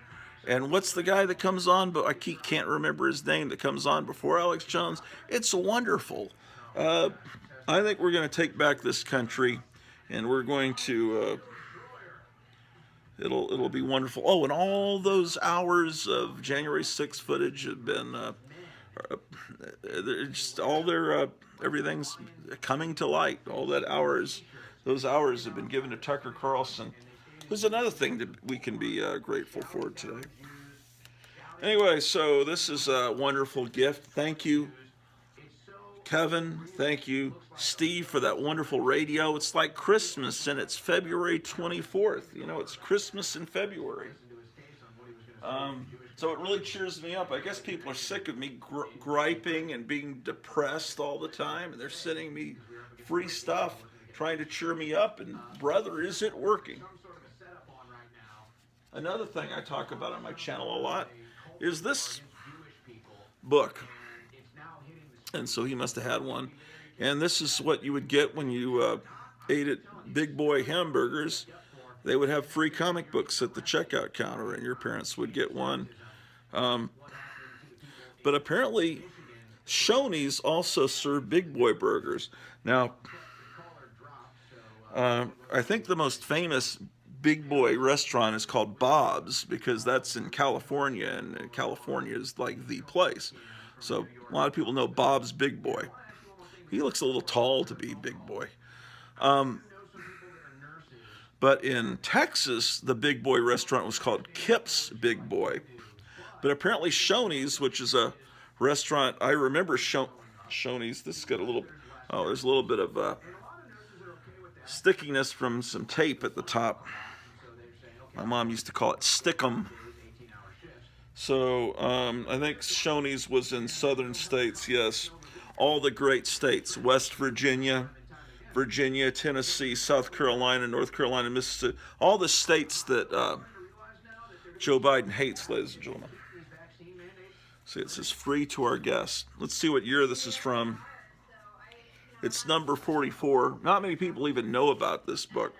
[SPEAKER 1] and what's the guy that comes on, but I can't remember his name, that comes on before Alex Jones. It's wonderful. I think we're going to take back this country, and we're going to, it'll be wonderful. Oh, and all those hours of January 6th footage have been, just all their, everything's coming to light. All those hours have been given to Tucker Carlson. There's another thing that we can be grateful for today. Anyway, so this is a wonderful gift. Thank you, Kevin. Thank you, Steve, for that wonderful radio. It's like Christmas, and it's February 24th. It's Christmas in February. So it really cheers me up. I guess people are sick of me griping and being depressed all the time, and they're sending me free stuff, trying to cheer me up, and brother, is it working? Another thing I talk about on my channel a lot is this book. And so he must have had one. And this is what you would get when you ate at Big Boy Hamburgers. They would have free comic books at the checkout counter, and your parents would get one. But apparently, Shoney's also served Big Boy burgers. Now, I think the most famous Big Boy restaurant is called Bob's, because that's in California, and California is like the place. So a lot of people know Bob's Big Boy. He looks a little tall to be Big Boy. But in Texas, the Big Boy restaurant was called Kip's Big Boy. But apparently Shoney's, which is a restaurant, I remember Shoney's, this has got a little, there's a little bit of stickiness from some tape at the top. My mom used to call it Stickum. So I think Shoney's was in southern states, yes. All the great states, West Virginia, Tennessee, South Carolina, North Carolina, Mississippi. All the states that Joe Biden hates, ladies and gentlemen. See, it says free to our guests. Let's see what year this is from. It's number 44. Not many people even know about this book.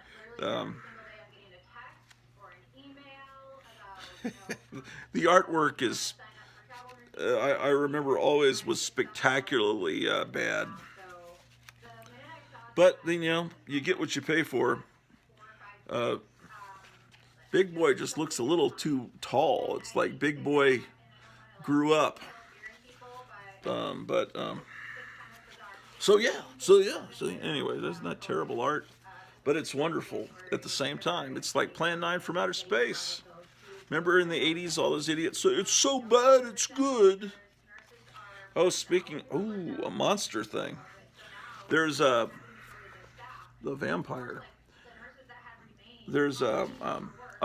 [SPEAKER 1] The artwork is, I remember always was spectacularly bad. But, you get what you pay for. Big Boy just looks a little too tall. It's like Big Boy grew up. So anyway, that's not terrible art. but it's wonderful at the same time. It's like Plan 9 from Outer Space. Remember in the 80s, all those idiots say, it's so bad, it's good. Oh, speaking, a monster thing. There's the vampire. There's a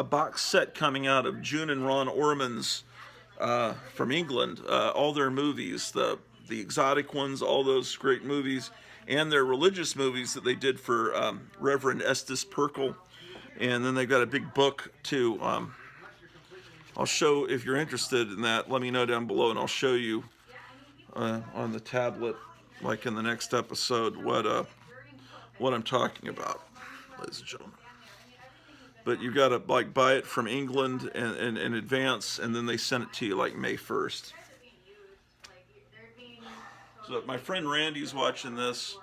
[SPEAKER 1] box set coming out of June and Ron Orman's from England, all their movies, the exotic ones, all those great movies, and their religious movies that they did for Reverend Estes Perkle. And then they've got a big book too. I'll show, if you're interested in that, let me know down below and I'll show you on the tablet, like in the next episode, what I'm talking about, ladies and gentlemen. But you gotta like buy it from England and in advance, and then they send it to you like May 1st. So if my friend Randy's watching this,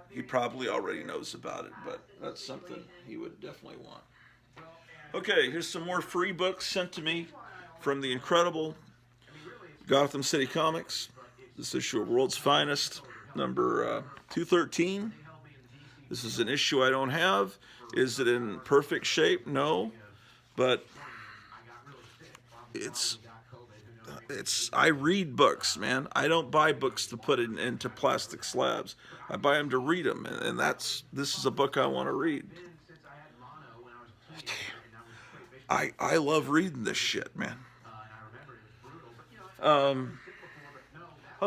[SPEAKER 1] he probably already knows about it, but that's something he would definitely want. Okay, here's some more free books sent to me from the incredible Gotham City Comics. This issue of World's Finest, number 213. This is an issue I don't have. Is it in perfect shape? No, but I read books, man. I don't buy books to put into plastic slabs. I buy them to read them, and this is a book I want to read. I love reading this shit, man.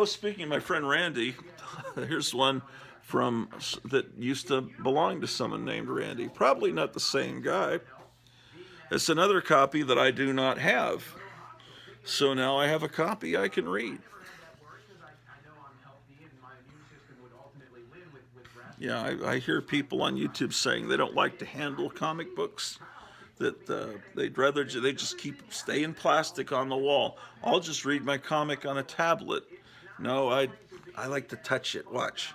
[SPEAKER 1] Speaking of my friend Randy, here's one that used to belong to someone named Randy. Probably not the same guy. It's another copy that I do not have. So now I have a copy I can read. Yeah, I hear people on YouTube saying they don't like to handle comic books, that they just stay in plastic on the wall. I'll just read my comic on a tablet. No, I like to touch it. Watch.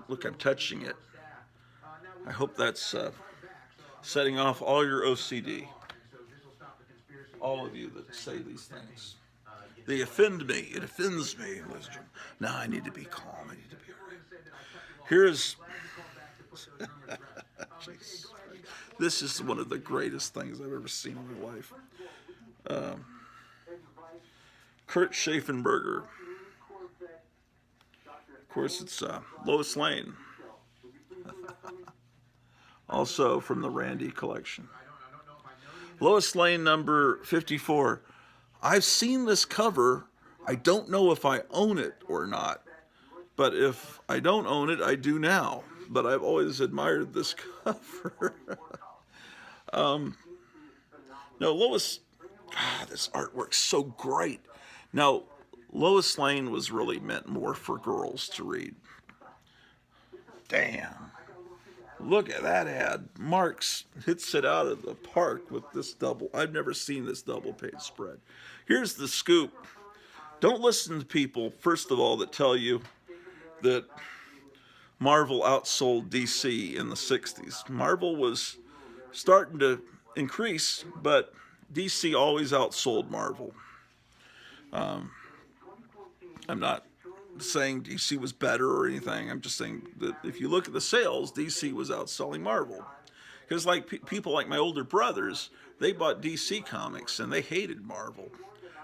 [SPEAKER 1] Look, I'm touching it. I hope that's setting off all your OCD. All of you that say these things. They offend me. It offends me. Now I need to be calm. I need to be all right. Here's... This is one of the greatest things I've ever seen in my life. Kurt Schaffenberger. Of course, it's Lois Lane. Also from the Randy collection. Lois Lane number 54. I've seen this cover. I don't know if I own it or not. But if I don't own it, I do now. But I've always admired this cover. No, Lois, this artwork's so great. Now, Lois Lane was really meant more for girls to read. Damn. Look at that ad. Marx hits it out of the park with this double. I've never seen this double page spread. Here's the scoop. Don't listen to people, first of all, that tell you that Marvel outsold DC in the 60s. Marvel was starting to increase, but DC always outsold Marvel. I'm not saying DC was better or anything. I'm just saying that if you look at the sales, DC was outselling Marvel. Because like people like my older brothers, they bought DC comics and they hated Marvel.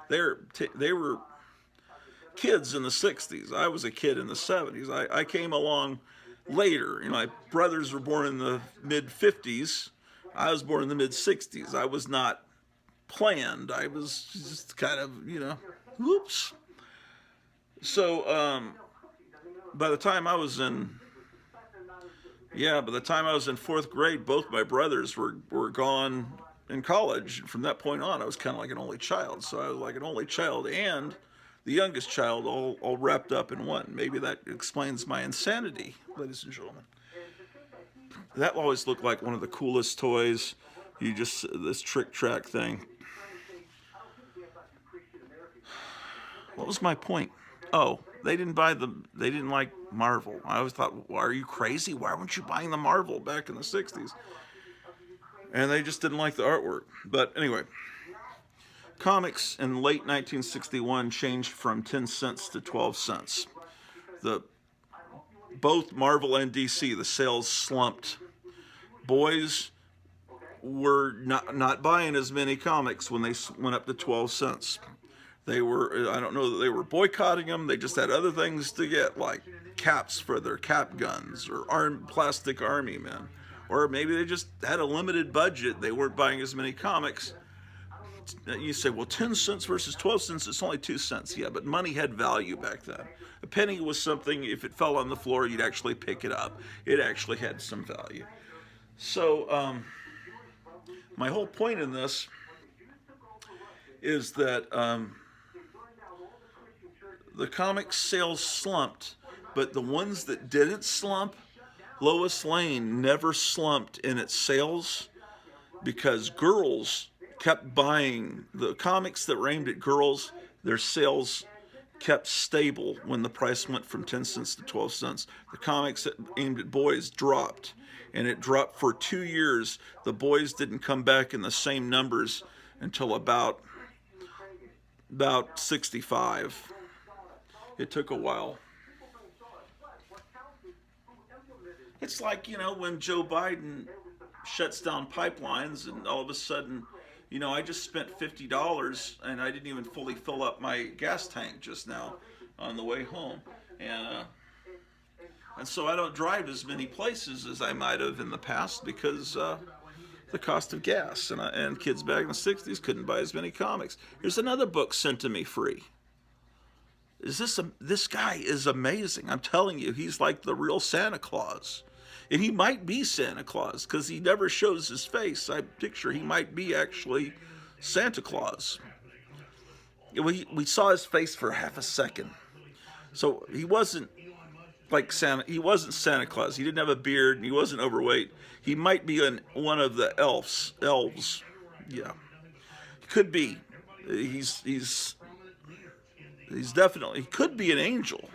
[SPEAKER 1] They were kids in the 60s. I was a kid in the 70s. I came along later. My brothers were born in the mid-50s. I was born in the mid-60s. I was not planned. I was just kind of, whoops. So, by the time I was in fourth grade, both my brothers were gone in college. From that point on, I was kind of like an only child. So I was like an only child and the youngest child all wrapped up in one. Maybe that explains my insanity, ladies and gentlemen. That always looked like one of the coolest toys. This Trick Track thing. What was my point? Oh, they didn't like Marvel. I always thought, well, are you crazy? Why weren't you buying the Marvel back in the 60s? And they just didn't like the artwork. But anyway, comics in late 1961 changed from 10 cents to 12 cents. Both Marvel and DC, the sales slumped boys were not buying as many comics when they went up to 12 cents. They were, I don't know that they were boycotting them. They just had other things to get, like caps for their cap guns or plastic army men. Or maybe they just had a limited budget. They weren't buying as many comics. You say, well, 10 cents versus 12 cents, it's only 2 cents. Yeah, but money had value back then. A penny was something, if it fell on the floor, you'd actually pick it up. It actually had some value. So, my whole point in this is that the comic sales slumped, but the ones that didn't slump, Lois Lane never slumped in its sales because girls kept buying the comics that were aimed at girls. Their sales kept stable when the price went from 10 cents to 12 cents. The comics that aimed at boys dropped, and it dropped for 2 years. The boys didn't come back in the same numbers until about 65. It took a while. It's like, when Joe Biden shuts down pipelines and all of a sudden, I just spent $50 and I didn't even fully fill up my gas tank just now on the way home. And so I don't drive as many places as I might have in the past because the cost of gas. And kids back in the 60s couldn't buy as many comics. Here's another book sent to me free. This guy is amazing. I'm telling you, he's like the real Santa Claus. And he might be Santa Claus because he never shows his face. I picture he might be actually Santa Claus. We saw his face for half a second. So he wasn't like Santa. He wasn't Santa Claus. He didn't have a beard and he wasn't overweight. He might be one of the elves. Yeah. He could be. He's definitely, he could be an angel,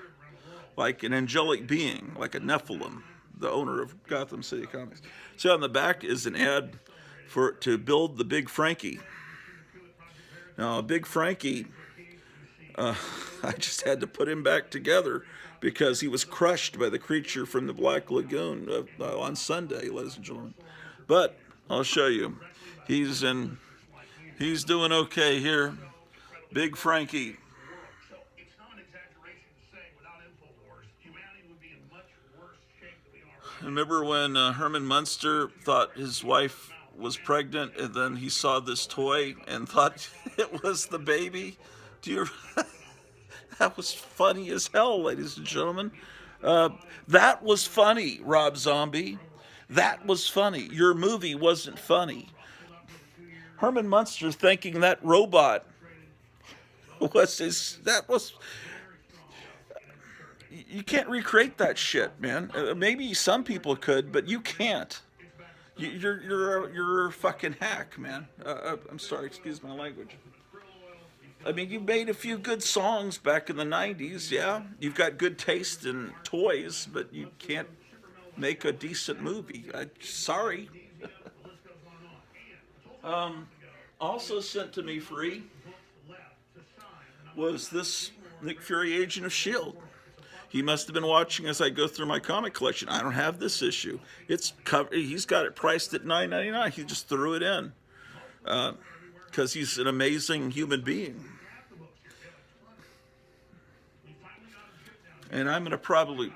[SPEAKER 1] like an angelic being, like a Nephilim, the owner of Gotham City Comics. So on the back is an ad to build the Big Frankie. Now, Big Frankie, I just had to put him back together because he was crushed by the creature from the Black Lagoon on Sunday, ladies and gentlemen. But I'll show you. He's doing okay here. Big Frankie. Remember when Herman Munster thought his wife was pregnant and then he saw this toy and thought it was the baby? That was funny as hell, ladies and gentlemen. That was funny, Rob Zombie. That was funny. Your movie wasn't funny. Herman Munster thinking that robot you can't recreate that shit, man. Maybe some people could, but you can't. You're a fucking hack, man. I'm sorry, excuse my language. I mean, you made a few good songs back in the 90s, yeah. You've got good taste in toys, but you can't make a decent movie. Sorry. Also sent to me free was this Nick Fury Agent of S.H.I.E.L.D. He must have been watching as I go through my comic collection. I don't have this issue. It's covered. He's got it priced at $9.99. He just threw it in because he's an amazing human being. And I'm going to probably...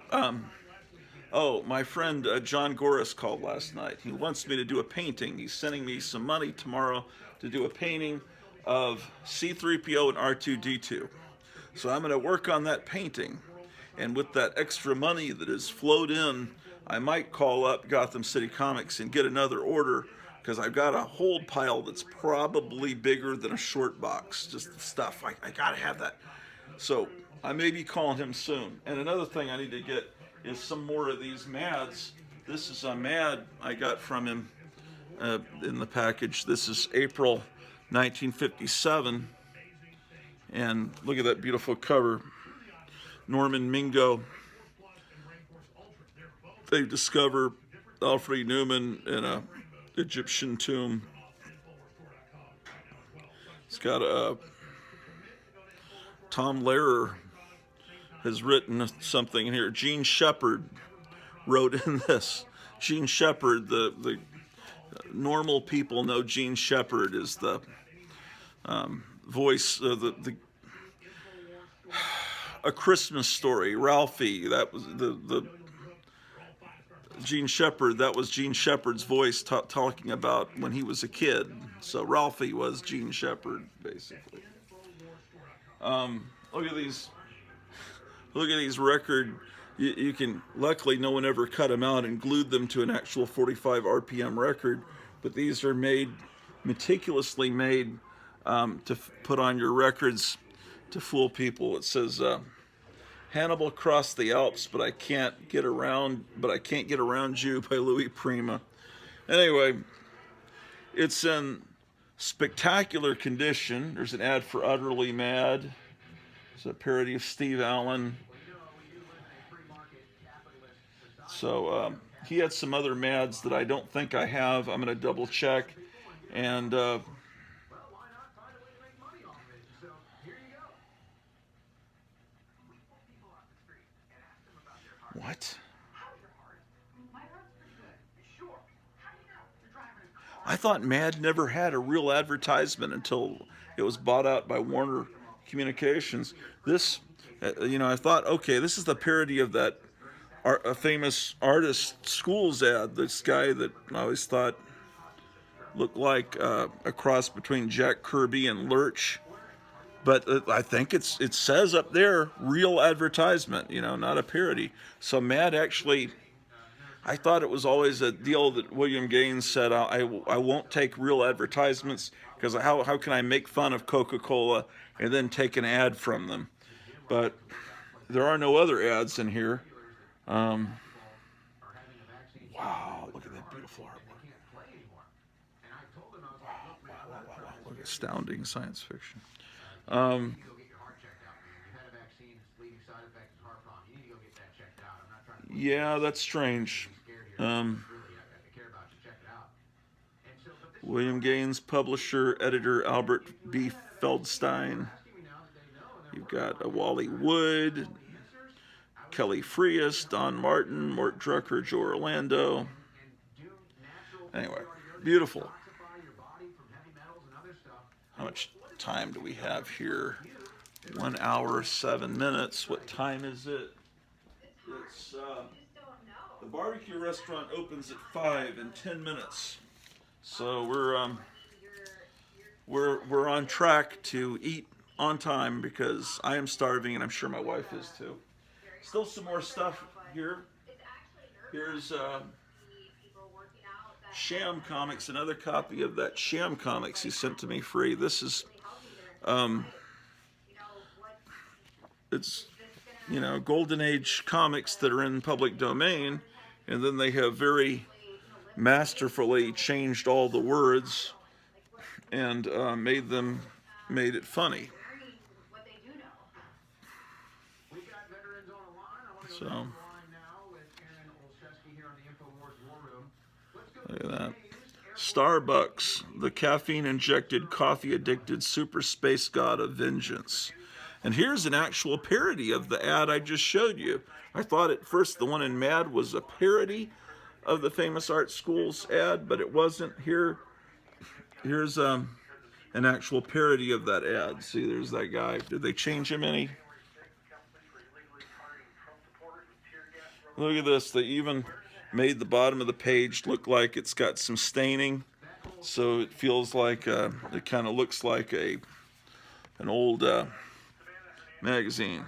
[SPEAKER 1] my friend John Goris called last night. He wants me to do a painting. He's sending me some money tomorrow to do a painting of C-3PO and R2-D2. So I'm going to work on that painting. And with that extra money that has flowed in, I might call up Gotham City Comics and get another order because I've got a hold pile that's probably bigger than a short box. Just stuff. I got to have that. So I may be calling him soon. And another thing I need to get is some more of these Mads. This is a Mad I got from him in the package. This is April 1957. And look at that beautiful cover. Norman Mingo. They discover Alfred Newman in an Egyptian tomb. It's got Tom Lehrer has written something in here. Gene Shepard wrote in this. Gene Shepard, the normal people know Gene Shepard is the voice of the A Christmas Story. Ralphie, that was the Gene Shepard. That was Gene Shepard's voice talking about when he was a kid. So Ralphie was Gene Shepard, basically. Look at these. Look at these record. You can, luckily no one ever cut them out and glued them to an actual 45 RPM record, but these are made, meticulously made to put on your records to fool people. It says Hannibal crossed the Alps, but I can't get around you by Louis Prima. Anyway, it's in spectacular condition. There's an ad for Utterly Mad. It's a parody of Steve Allen. So he had some other Mads that I don't think I have. I'm going to double check. And what? I thought Mad never had a real advertisement until it was bought out by Warner Communications. This, I thought, okay, this is the parody of that a famous artist schools ad. This guy that I always thought looked like a cross between Jack Kirby and Lurch. But I think it says up there, real advertisement, not a parody. So Mad actually, I thought it was always a deal that William Gaines said, I won't take real advertisements because how can I make fun of Coca-Cola and then take an ad from them? But there are no other ads in here. Wow, look at that beautiful artwork. Wow. Look at astounding science fiction. Yeah, that's strange. William Gaines, publisher, editor Albert B. Feldstein. You've got Wally Wood, Kelly Frias, Don Martin, Mort Drucker, Joe Orlando. Anyway, beautiful. How much time do we have here? 1 hour, 7 minutes. What time is it? It's the barbecue restaurant opens at 5 in 10 minutes. So we're on track to eat on time because I am starving and I'm sure my wife is too. Still some more stuff here. Here's Sham Comics, another copy of that Sham Comics he sent to me free. This is, it's, Golden Age comics that are in public domain, and then they have very masterfully changed all the words and made it funny. So, look at that. Starbucks, the caffeine-injected, coffee-addicted super space god of vengeance. And here's an actual parody of the ad I just showed you. I thought at first the one in Mad was a parody of the Famous Art Schools ad, but it wasn't. Here's an actual parody of that ad. See, there's that guy. Did they change him any? Look at this. They even made the bottom of the page look like it's got some staining, so it feels like it kind of looks like an old magazine.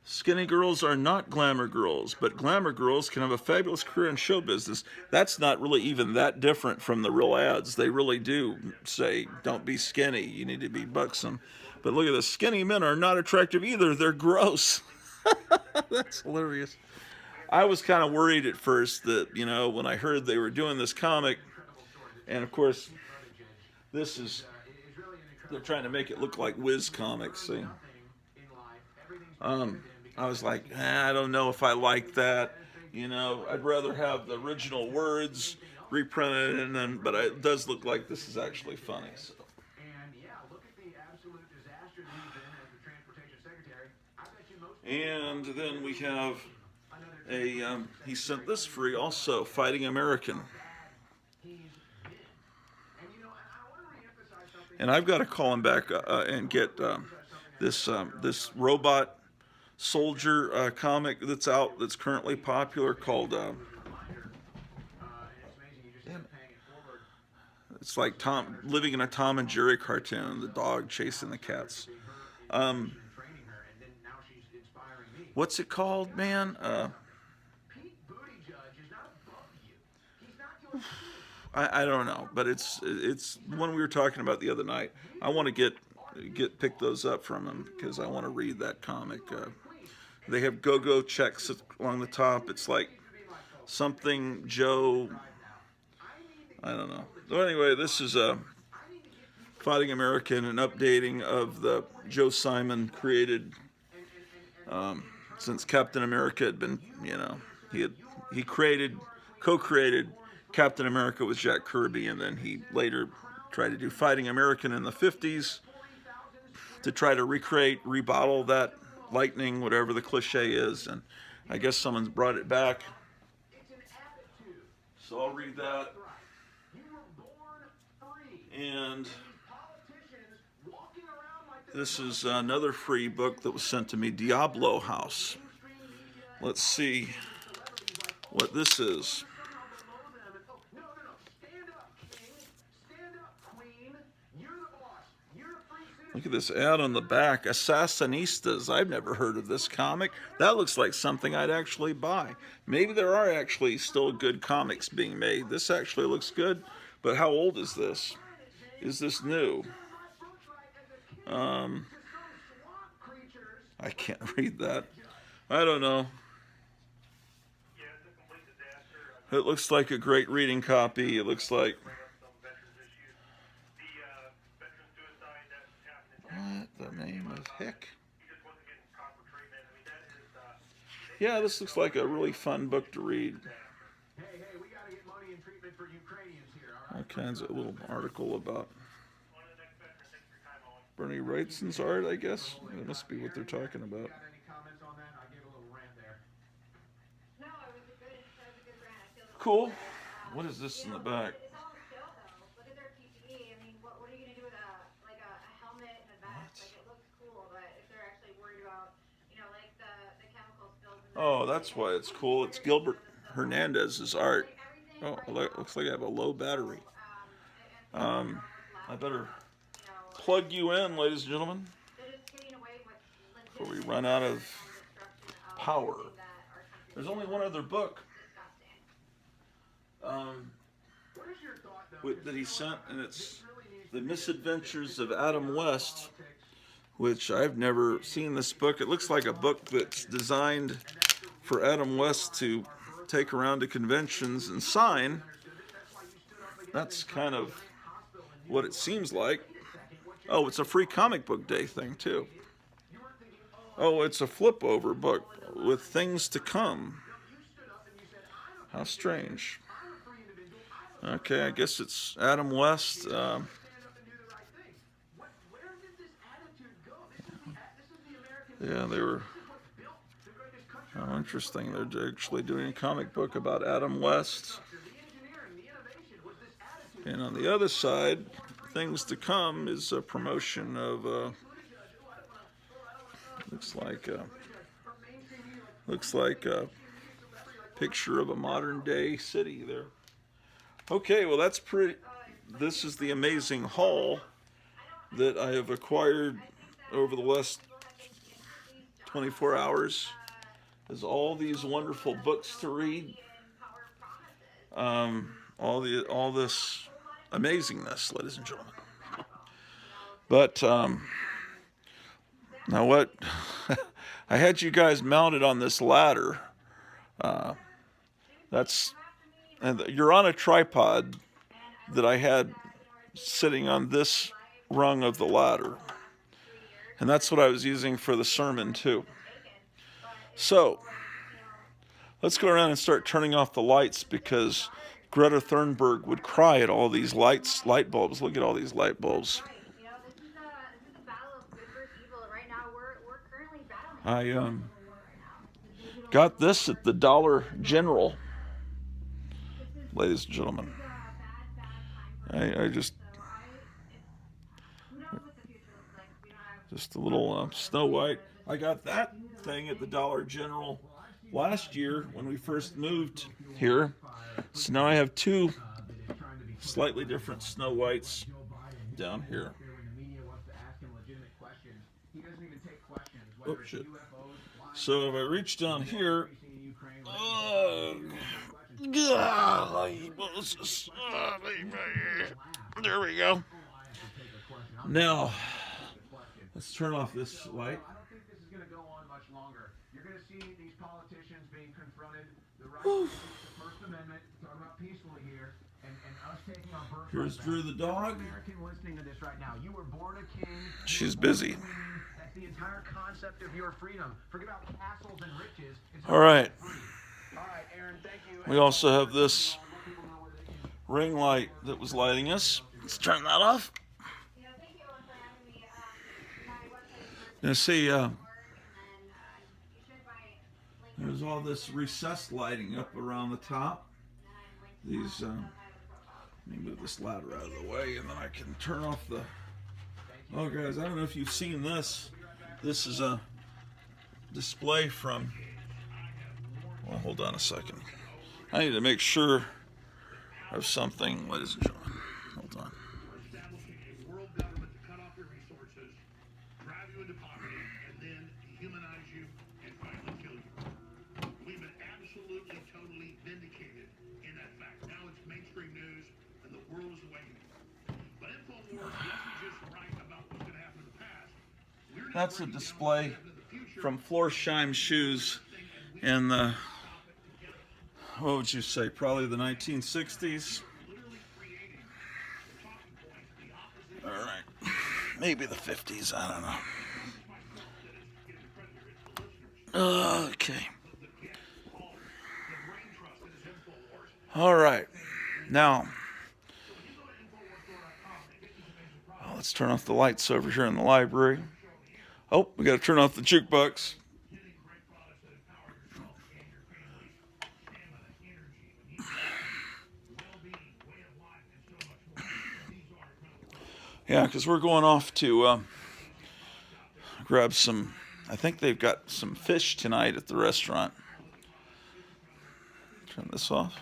[SPEAKER 1] Skinny girls are not glamour girls, but glamour girls can have a fabulous career in show business. That's not really even that different from the real ads. They really do say, don't be skinny, you need to be buxom. But look at this, skinny men are not attractive either, they're gross. That's hilarious. I was kind of worried at first that, when I heard they were doing this comic, and of course, they're trying to make it look like Wiz Comics, see? I was like, I don't know if I like that. I'd rather have the original words reprinted, but it does look like this is actually funny. So. And then we have he sent this free also, Fighting American. And I've got to call him back and get this robot soldier comic that's out, that's currently popular, called it's like Tom living in a Tom and Jerry cartoon, the dog chasing the cats. What's it called, man? I don't know, but it's one we were talking about the other night. I want to pick those up from him because I want to read that comic. They have go-go checks along the top. It's like something Joe. I don't know. So anyway, this is Fighting American, an updating of the Joe Simon created. Since Captain America had been, he co-created Captain America with Jack Kirby, and then he later tried to do Fighting American in the 50s to try to rebottle that lightning, whatever the cliche is, and I guess someone's brought it back. So I'll read that. And this is another free book that was sent to me, Diablo House. Let's see what this is. Look at this ad on the back, Assassinistas. I've never heard of this comic. That looks like something I'd actually buy. Maybe there are actually still good comics being made. This actually looks good, but how old is this? Is this new? I can't read that. I don't know. It looks like a great reading copy. It looks like... What the name of heck? Yeah, this looks like a really fun book to read. All kinds of little article about Bernie Wrightson's art, I guess. That must be what they're talking about. Cool. What is this in the back? Oh, that's why it's cool. It's Gilbert Hernandez's art. Oh, it looks like I have a low battery. I better plug you in, ladies and gentlemen, before we run out of power. There's only one other book that he sent, and it's The Misadventures of Adam West, which I've never seen this book. It looks like a book that's designed for Adam West to take around to conventions and sign. That's kind of what it seems like. Oh, it's a free comic book day thing too. Oh, it's a flip over book with things to come. How strange. Okay, I guess it's Adam West. Yeah, they were... How interesting. They're actually doing a comic book about Adam West. And on the other side, things to come is a promotion of... looks like a picture of a modern day city there. Okay, well that's pretty... This is the amazing haul that I have acquired over the last 24 hours. There's all these wonderful books to read. All this amazingness, ladies and gentlemen. But now what? I had you guys mounted on this ladder. And you're on a tripod that I had sitting on this rung of the ladder. And that's what I was using for the sermon too. So, let's go around and start turning off the lights, because Greta Thunberg would cry at all these light bulbs. Look at all these light bulbs. Got this at the Dollar General, ladies and gentlemen. I just a little Snow White. I got that thing at the Dollar General last year when we first moved here. So now I have two slightly different Snow Whites down here. Oh shit. So if I reach down here, there we go. Now, let's turn off this light.
[SPEAKER 2] I don't think this is going to go on much longer. You're going to see these politicians being confronted. The right to the First Amendment, talking about peacefully here, and us taking our birthright.
[SPEAKER 1] Here's Drew the dog.
[SPEAKER 2] American listening to this right now. You were born a king.
[SPEAKER 1] She's busy.
[SPEAKER 2] That's the entire concept of your freedom. Forget about castles and riches.
[SPEAKER 1] All right.
[SPEAKER 2] All right, Aaron, thank you.
[SPEAKER 1] We also have this ring light that was lighting us. Let's turn that off. Now see, there's all this recessed lighting up around the top. These, let me move this ladder out of the way, and then I can turn off the. Oh, guys, I don't know if you've seen this. This is a display from. Well, hold on a second. I need to make sure of something, ladies and gentlemen. Hold on.
[SPEAKER 3] World government to cut off your resources, drive you into poverty, and then dehumanize you and finally kill you. We've been absolutely, totally vindicated in that fact. Now it's mainstream news, and the world is awakening. But InfoWars wasn't just right about what's going to happen in the past.
[SPEAKER 1] That's a display from Florsheim shoes in the, what would you say, probably the 1960s. All right, maybe the 50s, I don't know. Okay. All right, now, let's turn off the lights over here in the library. Oh, we got to turn off the jukebox. Yeah, because we're going off to grab some, I think they've got some fish tonight at the restaurant. Turn this off.